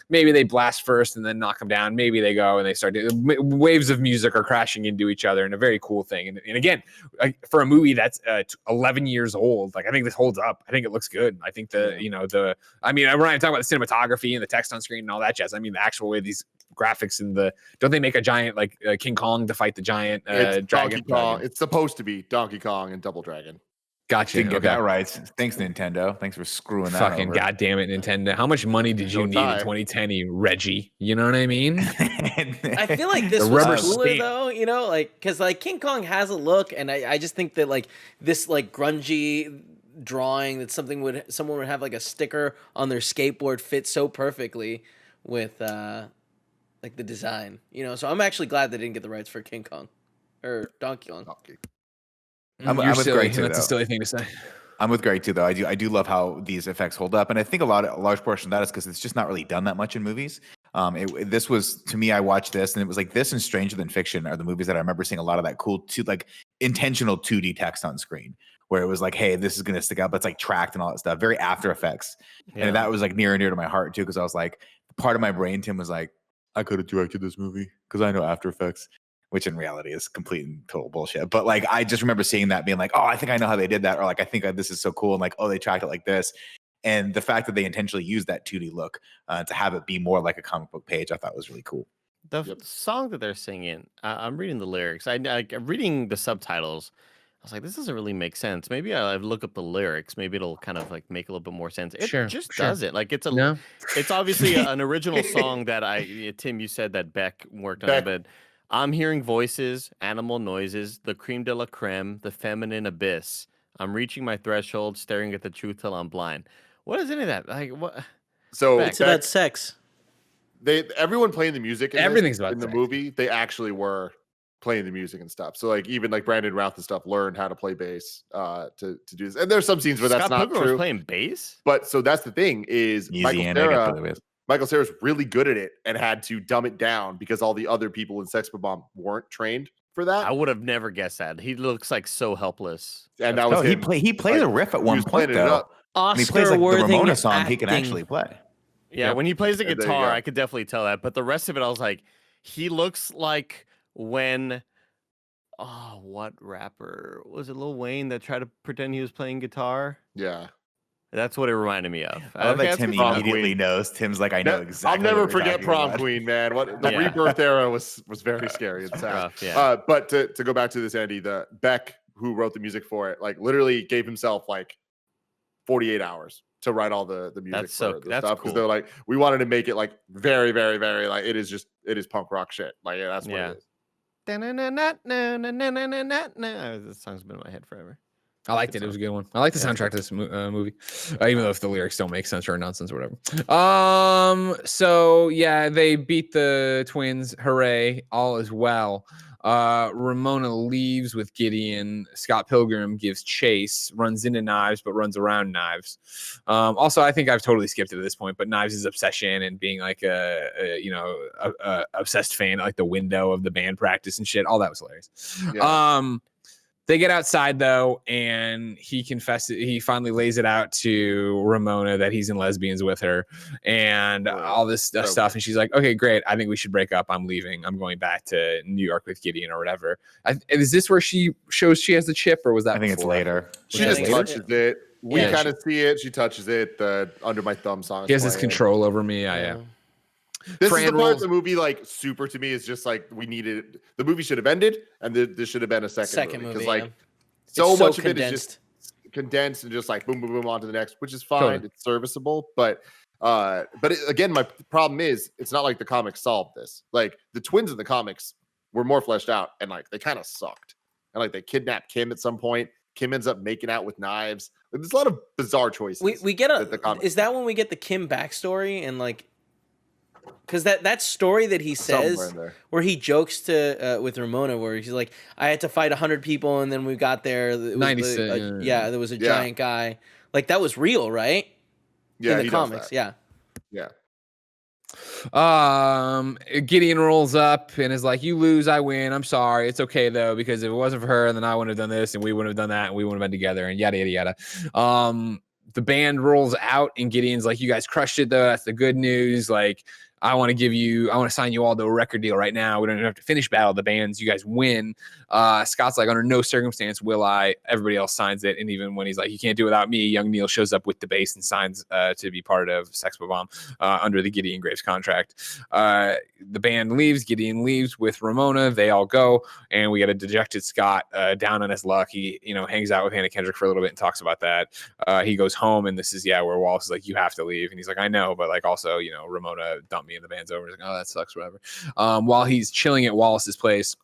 Maybe they blast first and then knock them down. Maybe they go and they start waves of music are crashing into each other, and a very cool thing. And again, for a movie that's 11 years old, like I think this holds up. I think it looks good. I think we're not talking about the cinematography and the text on screen and all that jazz. I mean, the actual way these graphics and don't they make a giant like King Kong to fight the giant dragon? It's supposed to be Donkey Kong and Double Dragon. Gotcha. Didn't get that right. Thanks, Nintendo. Thanks for screwing that fucking over. goddamn it, Nintendo. How much money did you need in 2010, Reggie? You know what I mean? I feel like this was cooler though, like because like King Kong has a look, and I just think that like this like grungy drawing that someone would have like a sticker on their skateboard fits so perfectly with like the design, So I'm actually glad they didn't get the rights for King Kong or Donkey Kong. I'm with Greg too. That's a silly thing to say. I'm with Greg too, though. I do love how these effects hold up, and I think a large portion of that is because it's just not really done that much in movies. This was, to me, I watched this and it was like this and Stranger Than Fiction are the movies that I remember seeing a lot of that cool intentional 2D text on screen, where it was like, hey, this is gonna stick out, but it's like tracked and all that stuff, very After Effects, and that was like near and dear to my heart too, because I was like, part of my brain, Tim, was like, I could have directed this movie because I know After Effects, which in reality is complete and total bullshit. But like, I just remember seeing that, being like, oh, I think I know how they did that, or like, I think this is so cool, and like, oh, they tracked it like this. And the fact that they intentionally used that 2D look to have it be more like a comic book page, I thought was really cool. The song that they're singing, I'm reading the lyrics. I'm reading the subtitles. I was like, this doesn't really make sense. Maybe I'll look up the lyrics. Maybe it'll kind of like make a little bit more sense. It just doesn't. Like it's it's obviously an original song that Tim, you said that Beck worked on it, but I'm hearing voices, animal noises, the creme de la creme, the feminine abyss. I'm reaching my threshold, staring at the truth till I'm blind. What is any of that? Like what? So It's about sex. Everyone playing the music in Everything's about in the movie, they actually were playing the music and stuff. So like even like Brandon Routh and stuff learned how to play bass to do this. And there's some scenes where that's not Pilgrim true. Was playing bass, but so that's the thing is Michael Cera's really good at it and had to dumb it down because all the other people in Sex Bomb weren't trained for that. I would have never guessed that. He looks like so helpless. And that was he plays a riff at one point though. When he plays like the Ramona song, he can actually play. Yeah, when he plays the guitar, I could definitely tell that. But the rest of it, I was like, he looks like when, what rapper was it? Lil Wayne that tried to pretend he was playing guitar? Yeah. That's what it reminded me of. I love that Tim immediately knows. Tim's like, I know exactly. I'll never forget Prom Queen, man. What the Rebirth era was very scary and sad. Rough, yeah. But to go back to this, Andy, the Beck who wrote the music for it, like literally gave himself like 48 hours to write all the music for the stuff because they're like, we wanted to make it like very, very, very like it is punk rock shit. Like that's what it is. This song's been in my head forever. I liked it. It was a good one. I like the soundtrack to this movie, even though if the lyrics don't make sense or are nonsense or whatever. So yeah, they beat the twins. Hooray! All is well. Ramona leaves with Gideon. Scott Pilgrim gives chase, runs into Knives, but runs around Knives. Also, I think I've totally skipped it at this point, but Knives' obsession and being like a obsessed fan, like the window of the band practice and shit. All that was hilarious. Yeah. They get outside though, and he confesses. He finally lays it out to Ramona that he's in lesbians with her, and all this stuff. And she's like, "Okay, great. I think we should break up. I'm leaving. I'm going back to New York with Gideon or whatever." Is this where she shows she has the chip, or was that? I think it's later. She just touches it. We kind of see it. She touches it. The Under My Thumb song. He has this control over me. Yeah. This is the part of the movie, like, super to me is just like we needed. The movie should have ended, and this should have been a second movie because, like, so much of it is just condensed and just like boom, boom, boom on to the next, which is fine. Totally. It's serviceable, but again, my problem is it's not like the comics solved this. Like the twins in the comics were more fleshed out, and like they kind of sucked, and like they kidnapped Kim at some point. Kim ends up making out with Knives. Like, there's a lot of bizarre choices. We get is that when we get the Kim backstory and like. Because that story that he says, where he jokes to with Ramona, where he's like, "I had to fight 100 people, and then we got there. There was a giant guy. Like that was real, right? Yeah, in the comics, yeah. Gideon rolls up and is like, "You lose, I win. I'm sorry. It's okay though, because if it wasn't for her, then I wouldn't have done this, and we wouldn't have done that, and we wouldn't have been together, and yada yada yada." The band rolls out, and Gideon's like, "You guys crushed it though. That's the good news. Like." I want to sign you all to a record deal right now. We don't even have to finish Battle of the Bands. You guys win. Scott's like, under no circumstance will I. Everybody else signs it. And even when he's like, you can't do it without me, young Neil shows up with the bass and signs to be part of Sex Bomb under the Gideon Graves contract. The band leaves. Gideon leaves with Ramona. They all go. And we get a dejected Scott down on his luck. He, hangs out with Anna Kendrick for a little bit and talks about that. He goes home, and this is, where Wallace is like, you have to leave. And he's like, I know, but like also, Ramona dumped me and the band's over. He's like, oh, that sucks, whatever. While he's chilling at Wallace's place,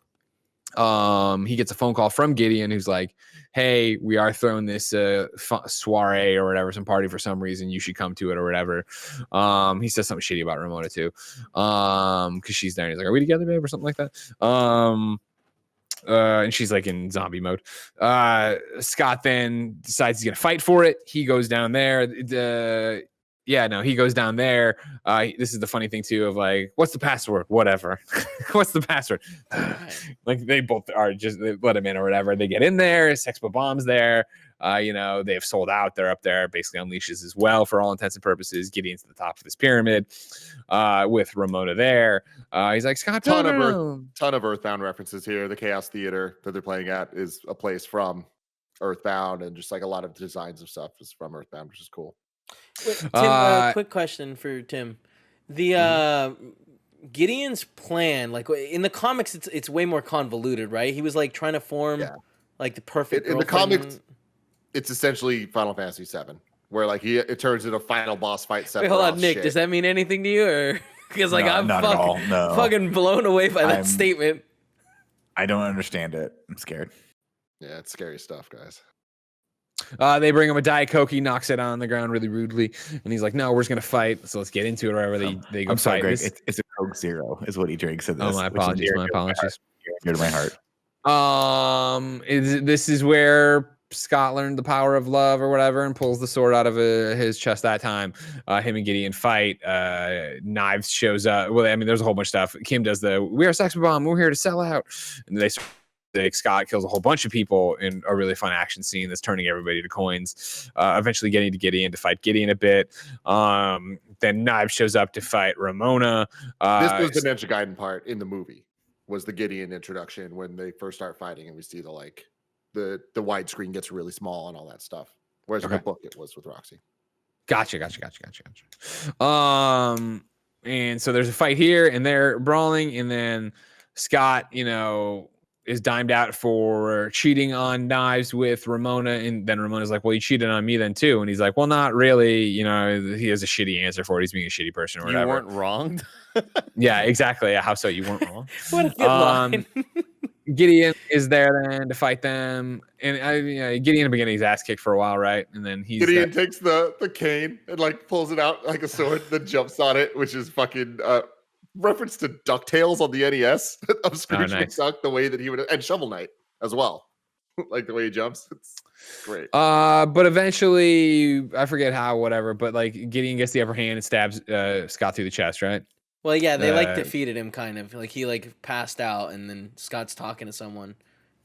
he gets a phone call from Gideon who's like, hey, we are throwing this soiree or whatever, some party for some reason. You should come to it or whatever. He says something shitty about Ramona too, because she's there. And he's like, are we together, babe, or something like that? And she's like in zombie mode. Scott then decides he's gonna fight for it. He goes down there. yeah, no, he goes down there. This is the funny thing too of like, what's the password? Whatever. What's the password? Like they both are just they let him in or whatever. They get in there. Sexpo Bomb's there. They have sold out. They're up there. Basically unleashes as well for all intents and purposes. Getting to the top of this pyramid with Ramona there. He's like, Scott Pilgrim. Ton of Earthbound references here. The Chaos Theater that they're playing at is a place from Earthbound, and just like a lot of designs of stuff is from Earthbound, which is cool. Wait, Tim, quick question for Tim. The Gideon's plan, like in the comics, it's way more convoluted, right? He was like trying to form like the perfect in the comics. It's essentially Final Fantasy VII, where like it turns into a final boss fight. Wait, hold on, Nick. Does that mean anything to you, or because like I'm fucking blown away by that statement? I don't understand it. I'm scared. Yeah, it's scary stuff, guys. They bring him a Diet Coke. He knocks it on the ground really rudely, and he's like, "No, we're just gonna fight. So let's get into it." Wherever they go. I'm sorry, fight. Greg. It's a Coke Zero, is what he drinks. In this, my apologies. My apologies. Dear to my heart. This is where Scott learned the power of love or whatever, and pulls the sword out of his chest that time. Him and Gideon fight. Knives shows up. Well, I mean, there's a whole bunch of stuff. Kim does we are Sex Bomb. We're here to sell out, and they. Scott kills a whole bunch of people in a really fun action scene that's turning everybody to coins. Eventually getting to Gideon to fight Gideon a bit. Then Knives shows up to fight Ramona. This was the Ninja Gaiden part in the movie. Was the Gideon introduction when they first start fighting, and we see the widescreen gets really small and all that stuff. Whereas in the book it was with Roxy. Gotcha. And so there's a fight here, and they're brawling, and then Scott, is dimed out for cheating on Knives with Ramona, and then Ramona's like, well, you cheated on me then too, and he's like, well, not really. He has a shitty answer for it. He's being a shitty person or whatever. You weren't wrong. Yeah, exactly. Yeah, how so? You weren't wrong. What a good line. Gideon is there then to fight them, and Gideon in the beginning, he's ass kicked for a while, right? And then Gideon takes the cane and like pulls it out like a sword, then jumps on it, which is fucking reference to DuckTales on the NES of Scrooge McDuck, the way that he would, and Shovel Knight as well, like the way he jumps. It's great. But eventually, I forget how, whatever. But like Gideon gets the upper hand and stabs Scott through the chest, right? Well, yeah, they defeated him kind of. Like he passed out, and then Scott's talking to someone,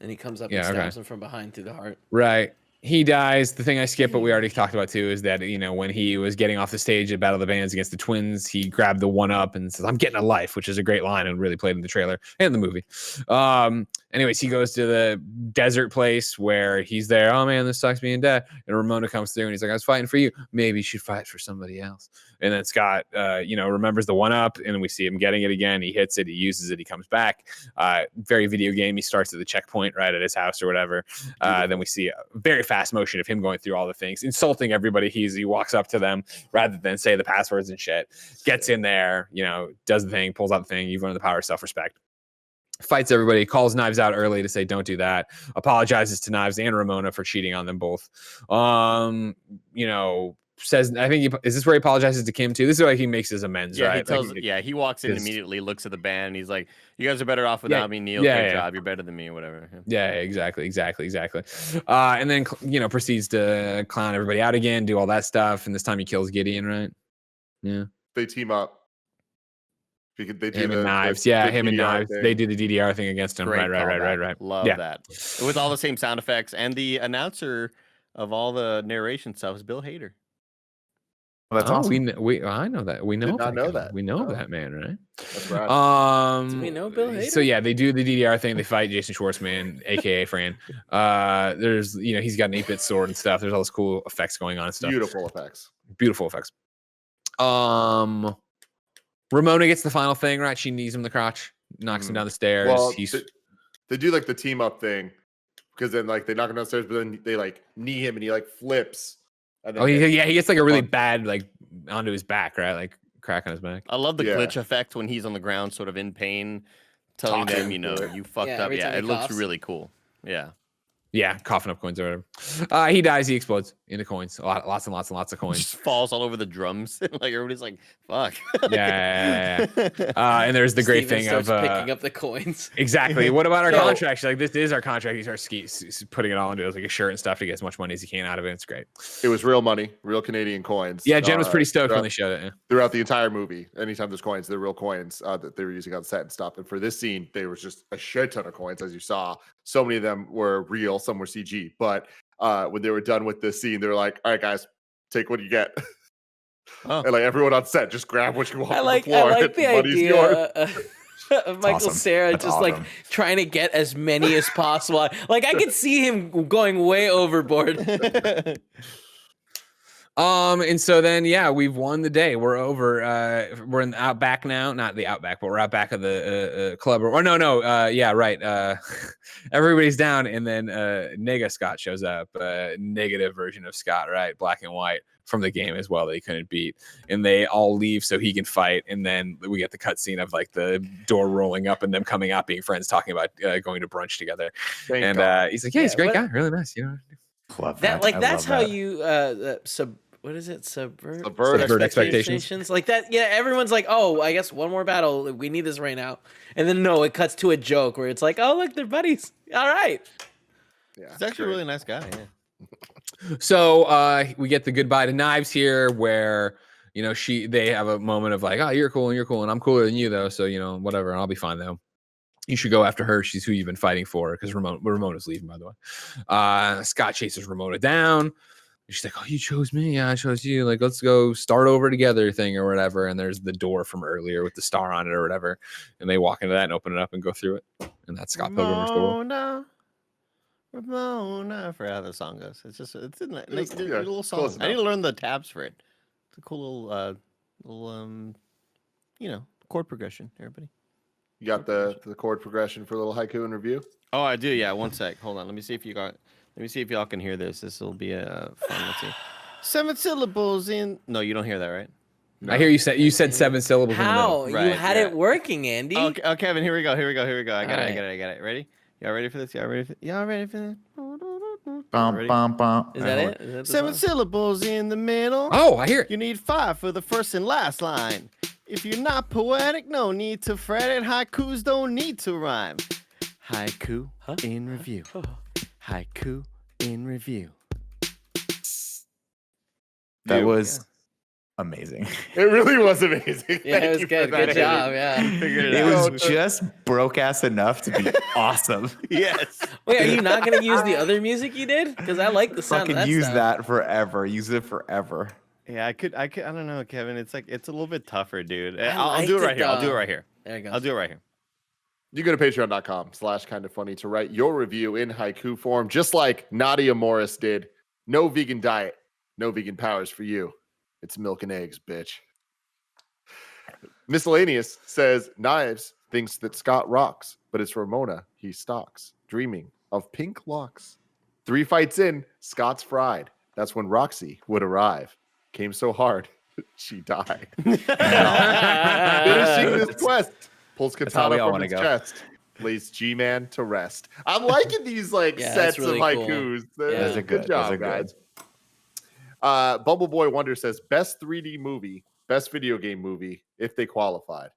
and he comes up and stabs him from behind through the heart. Right. He dies. The thing I skipped, but we already talked about too, is that when he was getting off the stage at Battle of the Bands against the Twins, he grabbed the one up and says, "I'm getting a life," which is a great line and really played in the trailer and the movie. Anyways, he goes to the desert place where he's there. Oh man, this sucks being dead. And Ramona comes through and he's like, "I was fighting for you. Maybe you should fight for somebody else." And then Scott, remembers the one up, and we see him getting it again. He hits it, he uses it, he comes back. Very video game. He starts at the checkpoint right at his house or whatever. Then we see a very fast motion of him going through all the things, insulting everybody. He walks up to them rather than say the passwords and shit. Gets in there, does the thing, pulls out the thing. You've learned the power of self-respect. Fights everybody, calls Knives out early to say don't do that, apologizes to Knives and Ramona for cheating on them both. Says, I think is this where he apologizes to Kim too? This is why he makes his amends, right? He walks in immediately, looks at the band, and he's like, "You guys are better off without me, Neil. Great job. You're better than me, or whatever." Yeah, exactly. And then proceeds to clown everybody out again, do all that stuff, and this time he kills Gideon, right? Yeah. They team up. They do him and Knives. Him and Knives. They do the DDR thing against him. Great Right. Love that. With all the same sound effects, and the announcer of all the narration stuff is Bill Hader. Well, that's awesome. I know that. We know that. We know that man, right? That's right. Do we know Bill Hader? So yeah, they do the DDR thing. They fight Jason Schwartzman, aka Fran. There's he's got an 8-bit sword and stuff. There's all this cool effects going on and stuff. Beautiful effects. Ramona gets the final thing, right? She knees him in the crotch, knocks him down the stairs. Well, they do like the team up thing, because then like they knock him downstairs, but then they like knee him and he like flips. And then he gets like a really bad like onto his back, right? Like crack on his back. I love the glitch effect when he's on the ground, sort of in pain, telling them, you fucked up. Yeah, it looks really cool. Yeah. Yeah, coughing up coins or whatever. He dies. He explodes into coins. Lots and lots and lots of coins. Just falls all over the drums. Like everybody's like, "Fuck." Yeah. And there's the great Steven thing of starts picking up the coins. exactly. What about our So- contract? She's like, this is our contract. He starts putting it all into like a shirt and stuff to get as much money as he can out of it. It's great. It was real money, real Canadian coins. Yeah, Jen was pretty stoked when throughout- they showed it. Yeah. throughout the entire movie. Anytime there's coins, they're real coins that they were using on set and stuff. And for this scene, there was just a shit ton of coins, as you saw. So many of them were real, some were CG. But when they were done with this scene, they were like, "All right, guys, take what you get." Oh. And like everyone on set, just grab what you want. I from like the floor. the Money's yours. idea of Michael awesome. Cera That's just like awesome. trying to get as many as possible. Like I could see him going way overboard. And so then, yeah, we've won the day. We're over. We're in the Outback now. Not the Outback, but we're out back of the club. Or no. Yeah, right. Everybody's down, and then Nega Scott shows up. Negative version of Scott, right? Black and white from the game as well that he couldn't beat, and they all leave so he can fight. And then we get the cutscene of like the door rolling up and them coming out, being friends, talking about going to brunch together. Thank And God. he's like, "Yeah, he's a great but- guy, really nice." You know. Love That that. like I that's love how that. you what is it? Subvert Subvert expectations. Like that, yeah, everyone's like, oh, I guess one more battle. We need this right now. And then no, it cuts to a joke where it's like, oh, look, they're buddies. All right. Yeah, He's actually a really nice guy. Yeah. So we get the goodbye to Knives here, where they have a moment of like, oh, you're cool and I'm cooler than you though, so whatever, I'll be fine though. You should go after her. She's who you've been fighting for, because Ramona's leaving, by the way. Scott chases Ramona down. She's like, oh, you chose me. Yeah, I chose you. Like, let's go start over together thing or whatever. And there's the door from earlier with the star on it or whatever. And they walk into that and open it up and go through it. And that's Scott Pilgrim versus the World. Ramona. I forgot how the song goes. It's just it's a yeah, little close song. I need to enough. learn the tabs for it. It's a cool little chord progression. Everybody. You got the chord progression for a little haiku and review. Oh, I do. Yeah. One sec. Hold on. Let me see if y'all can hear this. This will be fun. Let's see. 7 syllables in. No, you don't hear that, right? I hear you said 7 syllables How? in You Right, had yeah. it working, Andy. Oh, Kevin, here we go. I got Alright. it. Ready? Y'all ready for this? Y'all ready for this? Bum, Ready? bum, bum. Is that it? Is that the 7 song? syllables in the middle. the middle. Oh, I hear it. You need 5 for the first and last line. If you're not poetic, no need to fret it. Haikus don't need to rhyme. Haiku in review. Haiku in review. That Dude, was amazing. It really was amazing. Yeah, Thank it was you for good. that, Good job. Andy. Yeah. Figured It out. was just broke ass enough to be awesome. Yes. Wait, are you not gonna use the other music you did? Because I like the sound Fucking of that use stuff. that forever. Use it forever. Yeah, I could. I don't know, Kevin. It's a little bit tougher, dude. I I'll do it liked right it, here. I'll do it though. right here. There you go. I'll do it right here. You go to patreon.com/kindafunny to write your review in haiku form, just like Nadia Morris did. No vegan diet, no vegan powers for you. It's milk and eggs, bitch. Miscellaneous says Knives thinks that Scott rocks, but it's Ramona he stalks, dreaming of pink locks. 3 fights in, Scott's fried. That's when Roxy would arrive. Came so hard, she died. Finishing this quest, pulls That's how we katana all from wanna his go. chest, lays G-Man to rest. I'm liking these Yeah, sets that's really of cool. haikus. Yeah. Those are Good good. job, Those are good. guys. Bumbleboy Wonder says best 3D movie, best video game movie if they qualified.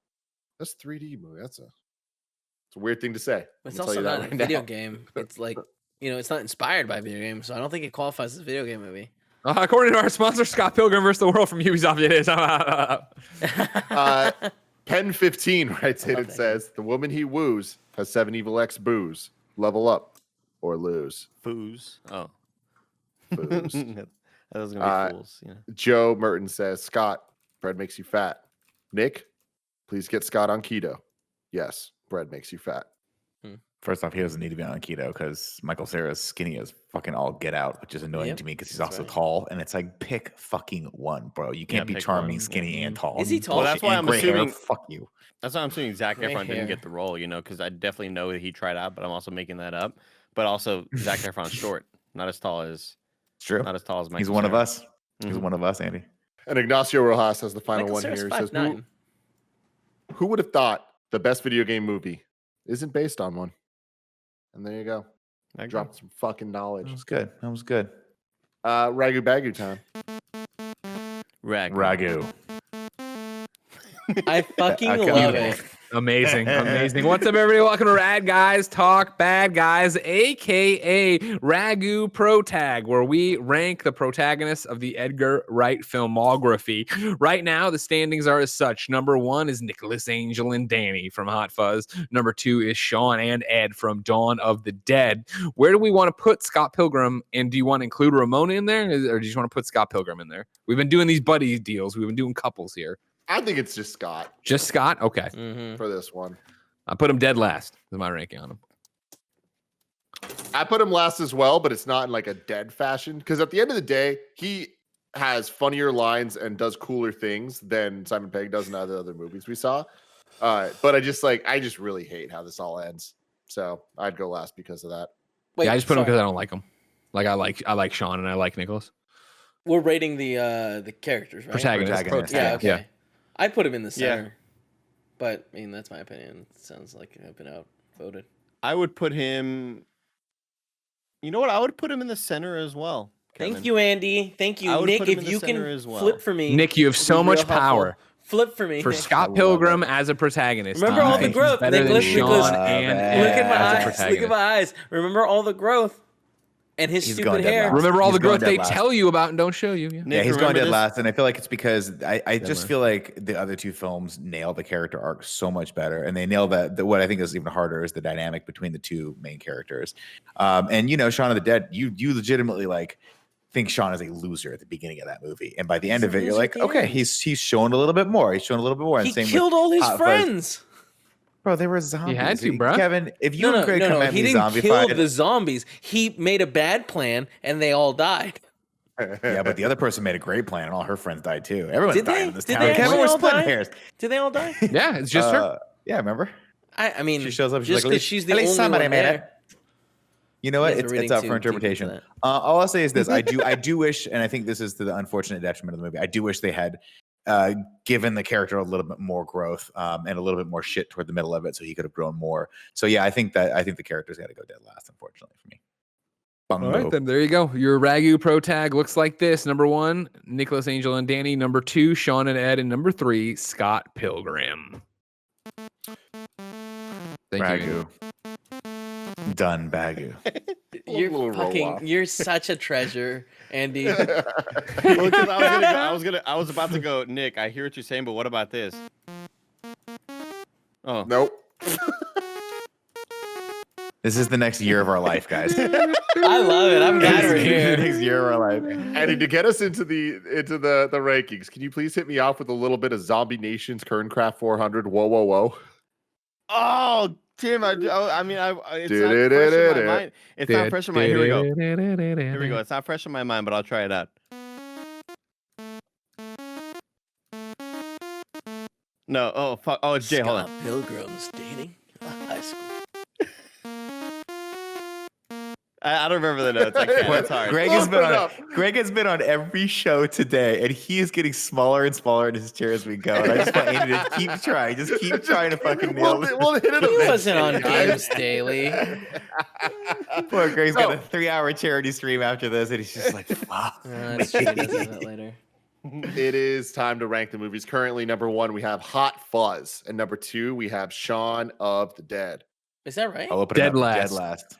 Best 3D movie. It's a weird thing to say. It's I'm gonna also tell you that not a right video now. game. It's like, it's not inspired by video games, so I don't think it qualifies as a video game movie. According to our sponsor, Scott Pilgrim versus the World from Ubisoft, it is. Pen 15 writes it Oh, and thank says the woman he woos has 7 evil X booze. Level up or lose. Foos. Oh. Booze. That was gonna be fools. Yeah. Joe Merton says, Scott, bread makes you fat. Nick, please get Scott on keto. Yes, bread makes you fat. First off, he doesn't need to be on keto because Michael Cera's skinny as fucking all get out, which is annoying Yep, to me because he's that's also right. tall. And it's like, pick fucking one, bro. You can't be pick charming, one, skinny, yeah. and tall. Is he tall? Well, that's why And I'm gray hair, assuming- fuck you. That's why I'm assuming Zac Gray Efron hair. didn't get the role, because I definitely know that he tried out, but I'm also making that up. But also, Zac Efron's short, not as tall as It's true. Michael He's one of Cera. us. He's Mhm. one of us, Andy. And Ignacio Rojas has the final Michael one Cera's here. He says, 5'9". who would have thought the best video game movie isn't based on one? And there you go. Dropped some fucking knowledge. That was good. That was good. Ragu Bagu time. Ragu. I fucking I can't love believe it. Amazing. What's up, everybody? Welcome to Rad Guys Talk Bad Guys, aka Ragu Pro Tag, where we rank the protagonists of the Edgar Wright filmography. Right now, the standings are as such. Number 1 is Nicholas, Angel, and Danny from Hot Fuzz. Number 2 is Sean and Ed from Dawn of the Dead. Where do we want to put Scott Pilgrim? And do you want to include Ramona in there, or do you just want to put Scott Pilgrim in there? We've been doing these buddy deals. We've been doing couples here. I think it's just Scott. Just Scott? Okay. For this one. I put him dead last. Is my ranking on him. I put him last as well, but it's not in like a dead fashion. Because at the end of the day, he has funnier lines and does cooler things than Simon Pegg does in other movies we saw. But I just really hate how this all ends. So I'd go last because of that. Wait, Yeah, I just put him because I don't like him. Like I like Sean and I like Nicholas. We're rating the characters, right? Protagonist. Yeah, okay. Yeah. I'd put him in the center. But, I mean, that's my opinion. It sounds like I've been outvoted. I would put him. You know what? I would put him in the center as well. Kevin. Thank you, Andy. Thank I you, would Nick. put him If in you the can center as well. flip for me. Nick, you have it'd so be much real helpful. power. Flip for me. For Nick. Scott Pilgrim as a protagonist. Remember all the He's growth, better than Nicholas, Sean Nicholas. and Look at Ed my as a eyes. Look protagonist. at my eyes. Remember all the growth and his He's stupid going dead hair. last. Remember all He's the growth going they dead last. tell you about and don't show you. Yeah. Yeah, Nick, he's going remember dead this? last, and I feel like it's because I just last. feel like the other two films nail the character arc so much better, and they nail that. What I think is even harder is the dynamic between the two main characters. And you know, Shaun of the Dead, you legitimately like think Shaun is a loser at the beginning of that movie, and by the end He's of a it, you're loser like, at the okay, end. he's shown a little bit more. He's shown a little bit more. And He same killed with all his Hot Fuzz. friends. Bro, they were zombies. had to, bruh. Kevin, if you and Greg come at He me didn't kill zombified, the zombies. He made a bad plan, and they all died. yeah, but the other person made a great plan, and all her friends died too. Everyone's Did dying they? in this Did town. they Kevin, actually we're all splitting die? hairs. Did they all die? Yeah, it's just her. Yeah, remember? I mean, She shows up. She's just like, because she's the at least only somebody one made there. it. You know what? You guys are It's up reading for too deep into interpretation. that. All I'll say is this: I do wish, and I think this is to the unfortunate detriment of the movie. I do wish they had given the character a little bit more growth and a little bit more shit toward the middle of it, so he could have grown more. So yeah, I think the character's got to go dead last, unfortunately for me. All right, then there you go. Your Ragu Pro Tag looks like this. Number 1, Nicholas, Angel, and Danny. Number 2, Sean and Ed. And number 3, Scott Pilgrim. Thank you. Ragu. Done, Bagu. You're Little roll-off. you're such a treasure, Andy. Well, 'cause I was about to go, Nick, I hear what you're saying, but what about this? Oh. Nope. This is the next year of our life, guys. I love it. I'm glad we're The here. next year of our life. Andy, to get us into the rankings, can you please hit me off with a little bit of Zombie Nation's Kerncraft 400? Whoa, whoa, whoa. Oh, Tim, it's not fresh in my mind. It's not fresh in my mind. Here we go. Here we go. It's not fresh in my mind, but I'll try it out. No. Oh, fuck. Oh, it's Jay. Hold on. Scott Pilgrim's dating a high school. I don't remember the notes. I can't. It's hard. Greg has been on every show today, and he is getting smaller and smaller in his chair as we go. And I just want Andy to keep trying. Just keep trying to fucking nail it. We'll hit it He eventually, wasn't on guys. Games Daily. Poor Greg's got a 3-hour charity stream after this, and he's just like, fuck. That's true. He does that later. It is time to rank the movies. Currently, number 1, we have Hot Fuzz. And number 2, we have Shaun of the Dead. Is that right? I'll open Dead it up. last. Dead last.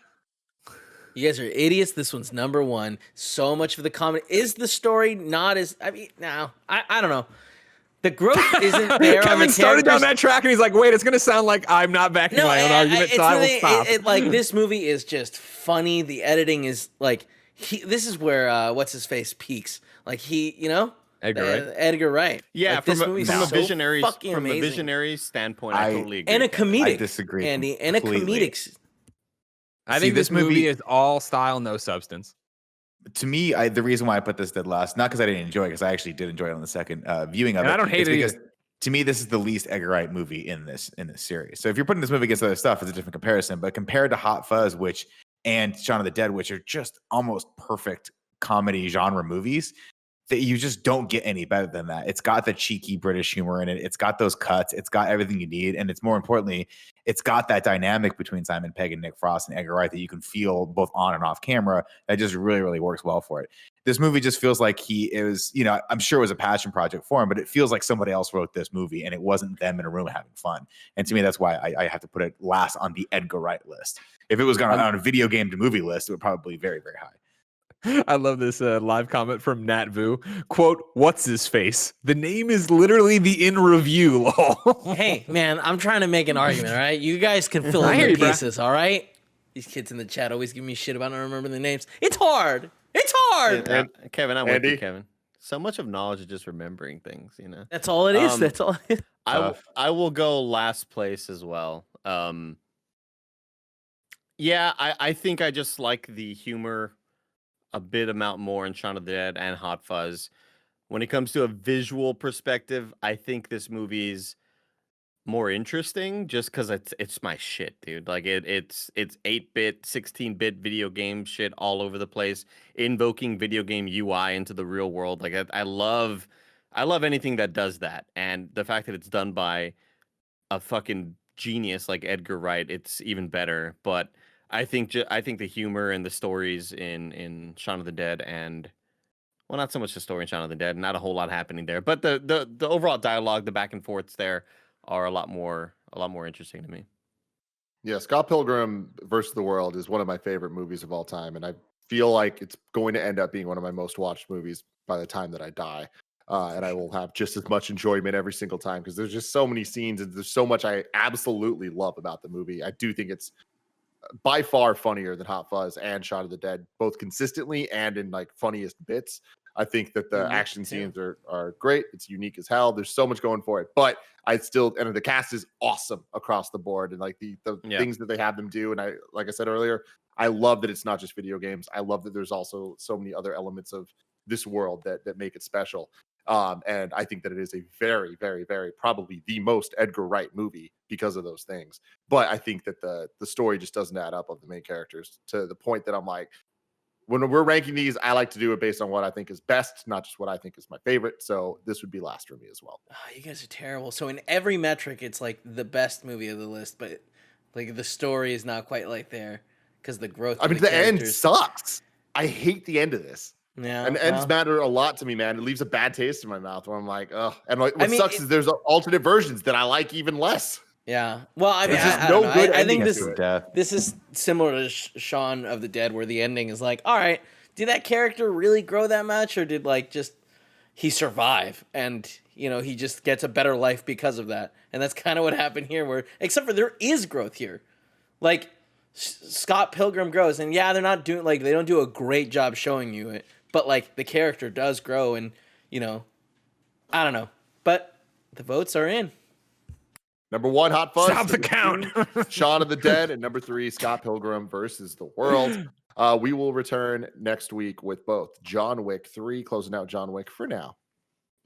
You guys are idiots. This one's number 1. So much for the comedy. Is the story not as? I mean, no. I don't know. The growth isn't there. on Kevin the started down characters. that track and he's like, wait, it's going to sound like I'm not backing my own argument, it's so I will really- stop. like this movie is just funny. The editing is like this is where what's his face peaks. Like Edgar Wright. Edgar Wright. Yeah, Like, this from movie's a so visionary fucking from a amazing. visionary standpoint, I totally agree. And a with that. comedic. I disagree Andy. And a completely. comedic. I See, think this this movie- movie is all style, no substance. To me, the reason why I put this dead last, not because I didn't enjoy it, because I actually did enjoy it on the second viewing of And it. I don't hate it's it because to me, this is the least Edgar Wright movie in this series. So if you're putting this movie against other stuff, it's a different comparison. But compared to Hot Fuzz, and Shaun of the Dead, which are just almost perfect comedy genre movies, that you just don't get any better than that. It's got the cheeky British humor in it. It's got those cuts. It's got everything you need. And it's more importantly, it's got that dynamic between Simon Pegg and Nick Frost and Edgar Wright that you can feel both on and off camera. That just really, really works well for it. This movie just feels like he is, I'm sure it was a passion project for him, but it feels like somebody else wrote this movie and it wasn't them in a room having fun. And to me, that's why I have to put it last on the Edgar Wright list. If it was on a video game to movie list, it would probably be very, very high. I love this live comment from Nat Vu. Quote, "What's his face? The name is literally the in review." Lol. Hey, man, I'm trying to make an argument, all right? You guys can fill I in hear the you, bro. pieces, all right? These kids in the chat always give me shit about not remembering the names. It's hard. It's hard. And, Kevin, I'm with Andy? you, Kevin. So much of knowledge is just remembering things, That's all it is. Um, That's all it is. I will go last place as well. Yeah, I think I just like the humor a bit amount more in Shaun of the Dead and Hot Fuzz. When it comes to a visual perspective, I think this movie's more interesting just because it's my shit, dude. Like it's 8-bit, 16-bit video game shit all over the place, invoking video game UI into the real world. Like I love anything that does that, and the fact that it's done by a fucking genius like Edgar Wright, it's even better. But I think the humor and the stories in Shaun of the Dead, and well, not so much the story in Shaun of the Dead, not a whole lot happening there, but the overall dialogue, the back and forths there are a lot more interesting to me. Yeah, Scott Pilgrim versus the World is one of my favorite movies of all time, and I feel like it's going to end up being one of my most watched movies by the time that I die. And I will have just as much enjoyment every single time because there's just so many scenes and there's so much I absolutely love about the movie. I do think it's by far funnier than Hot Fuzz and Shaun of the Dead, both consistently and in like funniest bits. I think that the action scenes are great. It's unique as hell. There's so much going for it, but and the cast is awesome across the board. And like the things that they have them do. And like I said earlier, I love that it's not just video games. I love that there's also so many other elements of this world that make it special. And I think that it is a very, very, very probably the most Edgar Wright movie because of those things. But I think that the story just doesn't add up of the main characters to the point that I'm like, when we're ranking these, I like to do it based on what I think is best, not just what I think is my favorite. So this would be last for me as well. Oh, you guys are terrible. So in every metric, it's like the best movie of the list, but like the story is not quite like there because the growth. I mean, the end sucks. I hate the end of this. Yeah, and ends matter a lot to me, man. It leaves a bad taste in my mouth where I'm like, oh. And like, what sucks is there's alternate versions that I like even less. Yeah. Well, I mean, I don't know. I think this is similar to Shaun of the Dead, where the ending is like, all right, did that character really grow that much, or did like just he survive and he just gets a better life because of that? And that's kind of what happened here, where except for there is growth here, like Scott Pilgrim grows, and yeah, they're not doing they don't do a great job showing you it, but like the character does grow, and I don't know, but the votes are in. Number 1, Hot Fuzz. Stop the count. Shaun of the Dead. And number 3, Scott Pilgrim versus the World. We will return next week with both John Wick 3, closing out John Wick for now.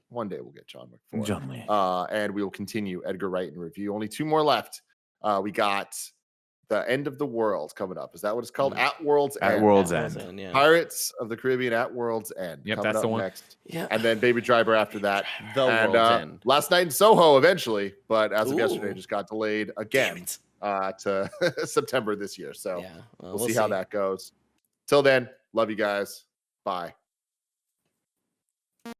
One day we'll get John Wick 4. John Wick. And we will continue Edgar Wright in review. Only 2 more left. We got The End of the World coming up. Is that what it's called? At World's End. At World's End. Yeah. Pirates of the Caribbean at World's End. Yep, coming that's up the one. next. Yeah. And then Baby Driver after that. World's End. Last Night in Soho eventually, but as of yesterday, just got delayed again to September this year. So yeah, we'll see how that goes. Till then, love you guys. Bye.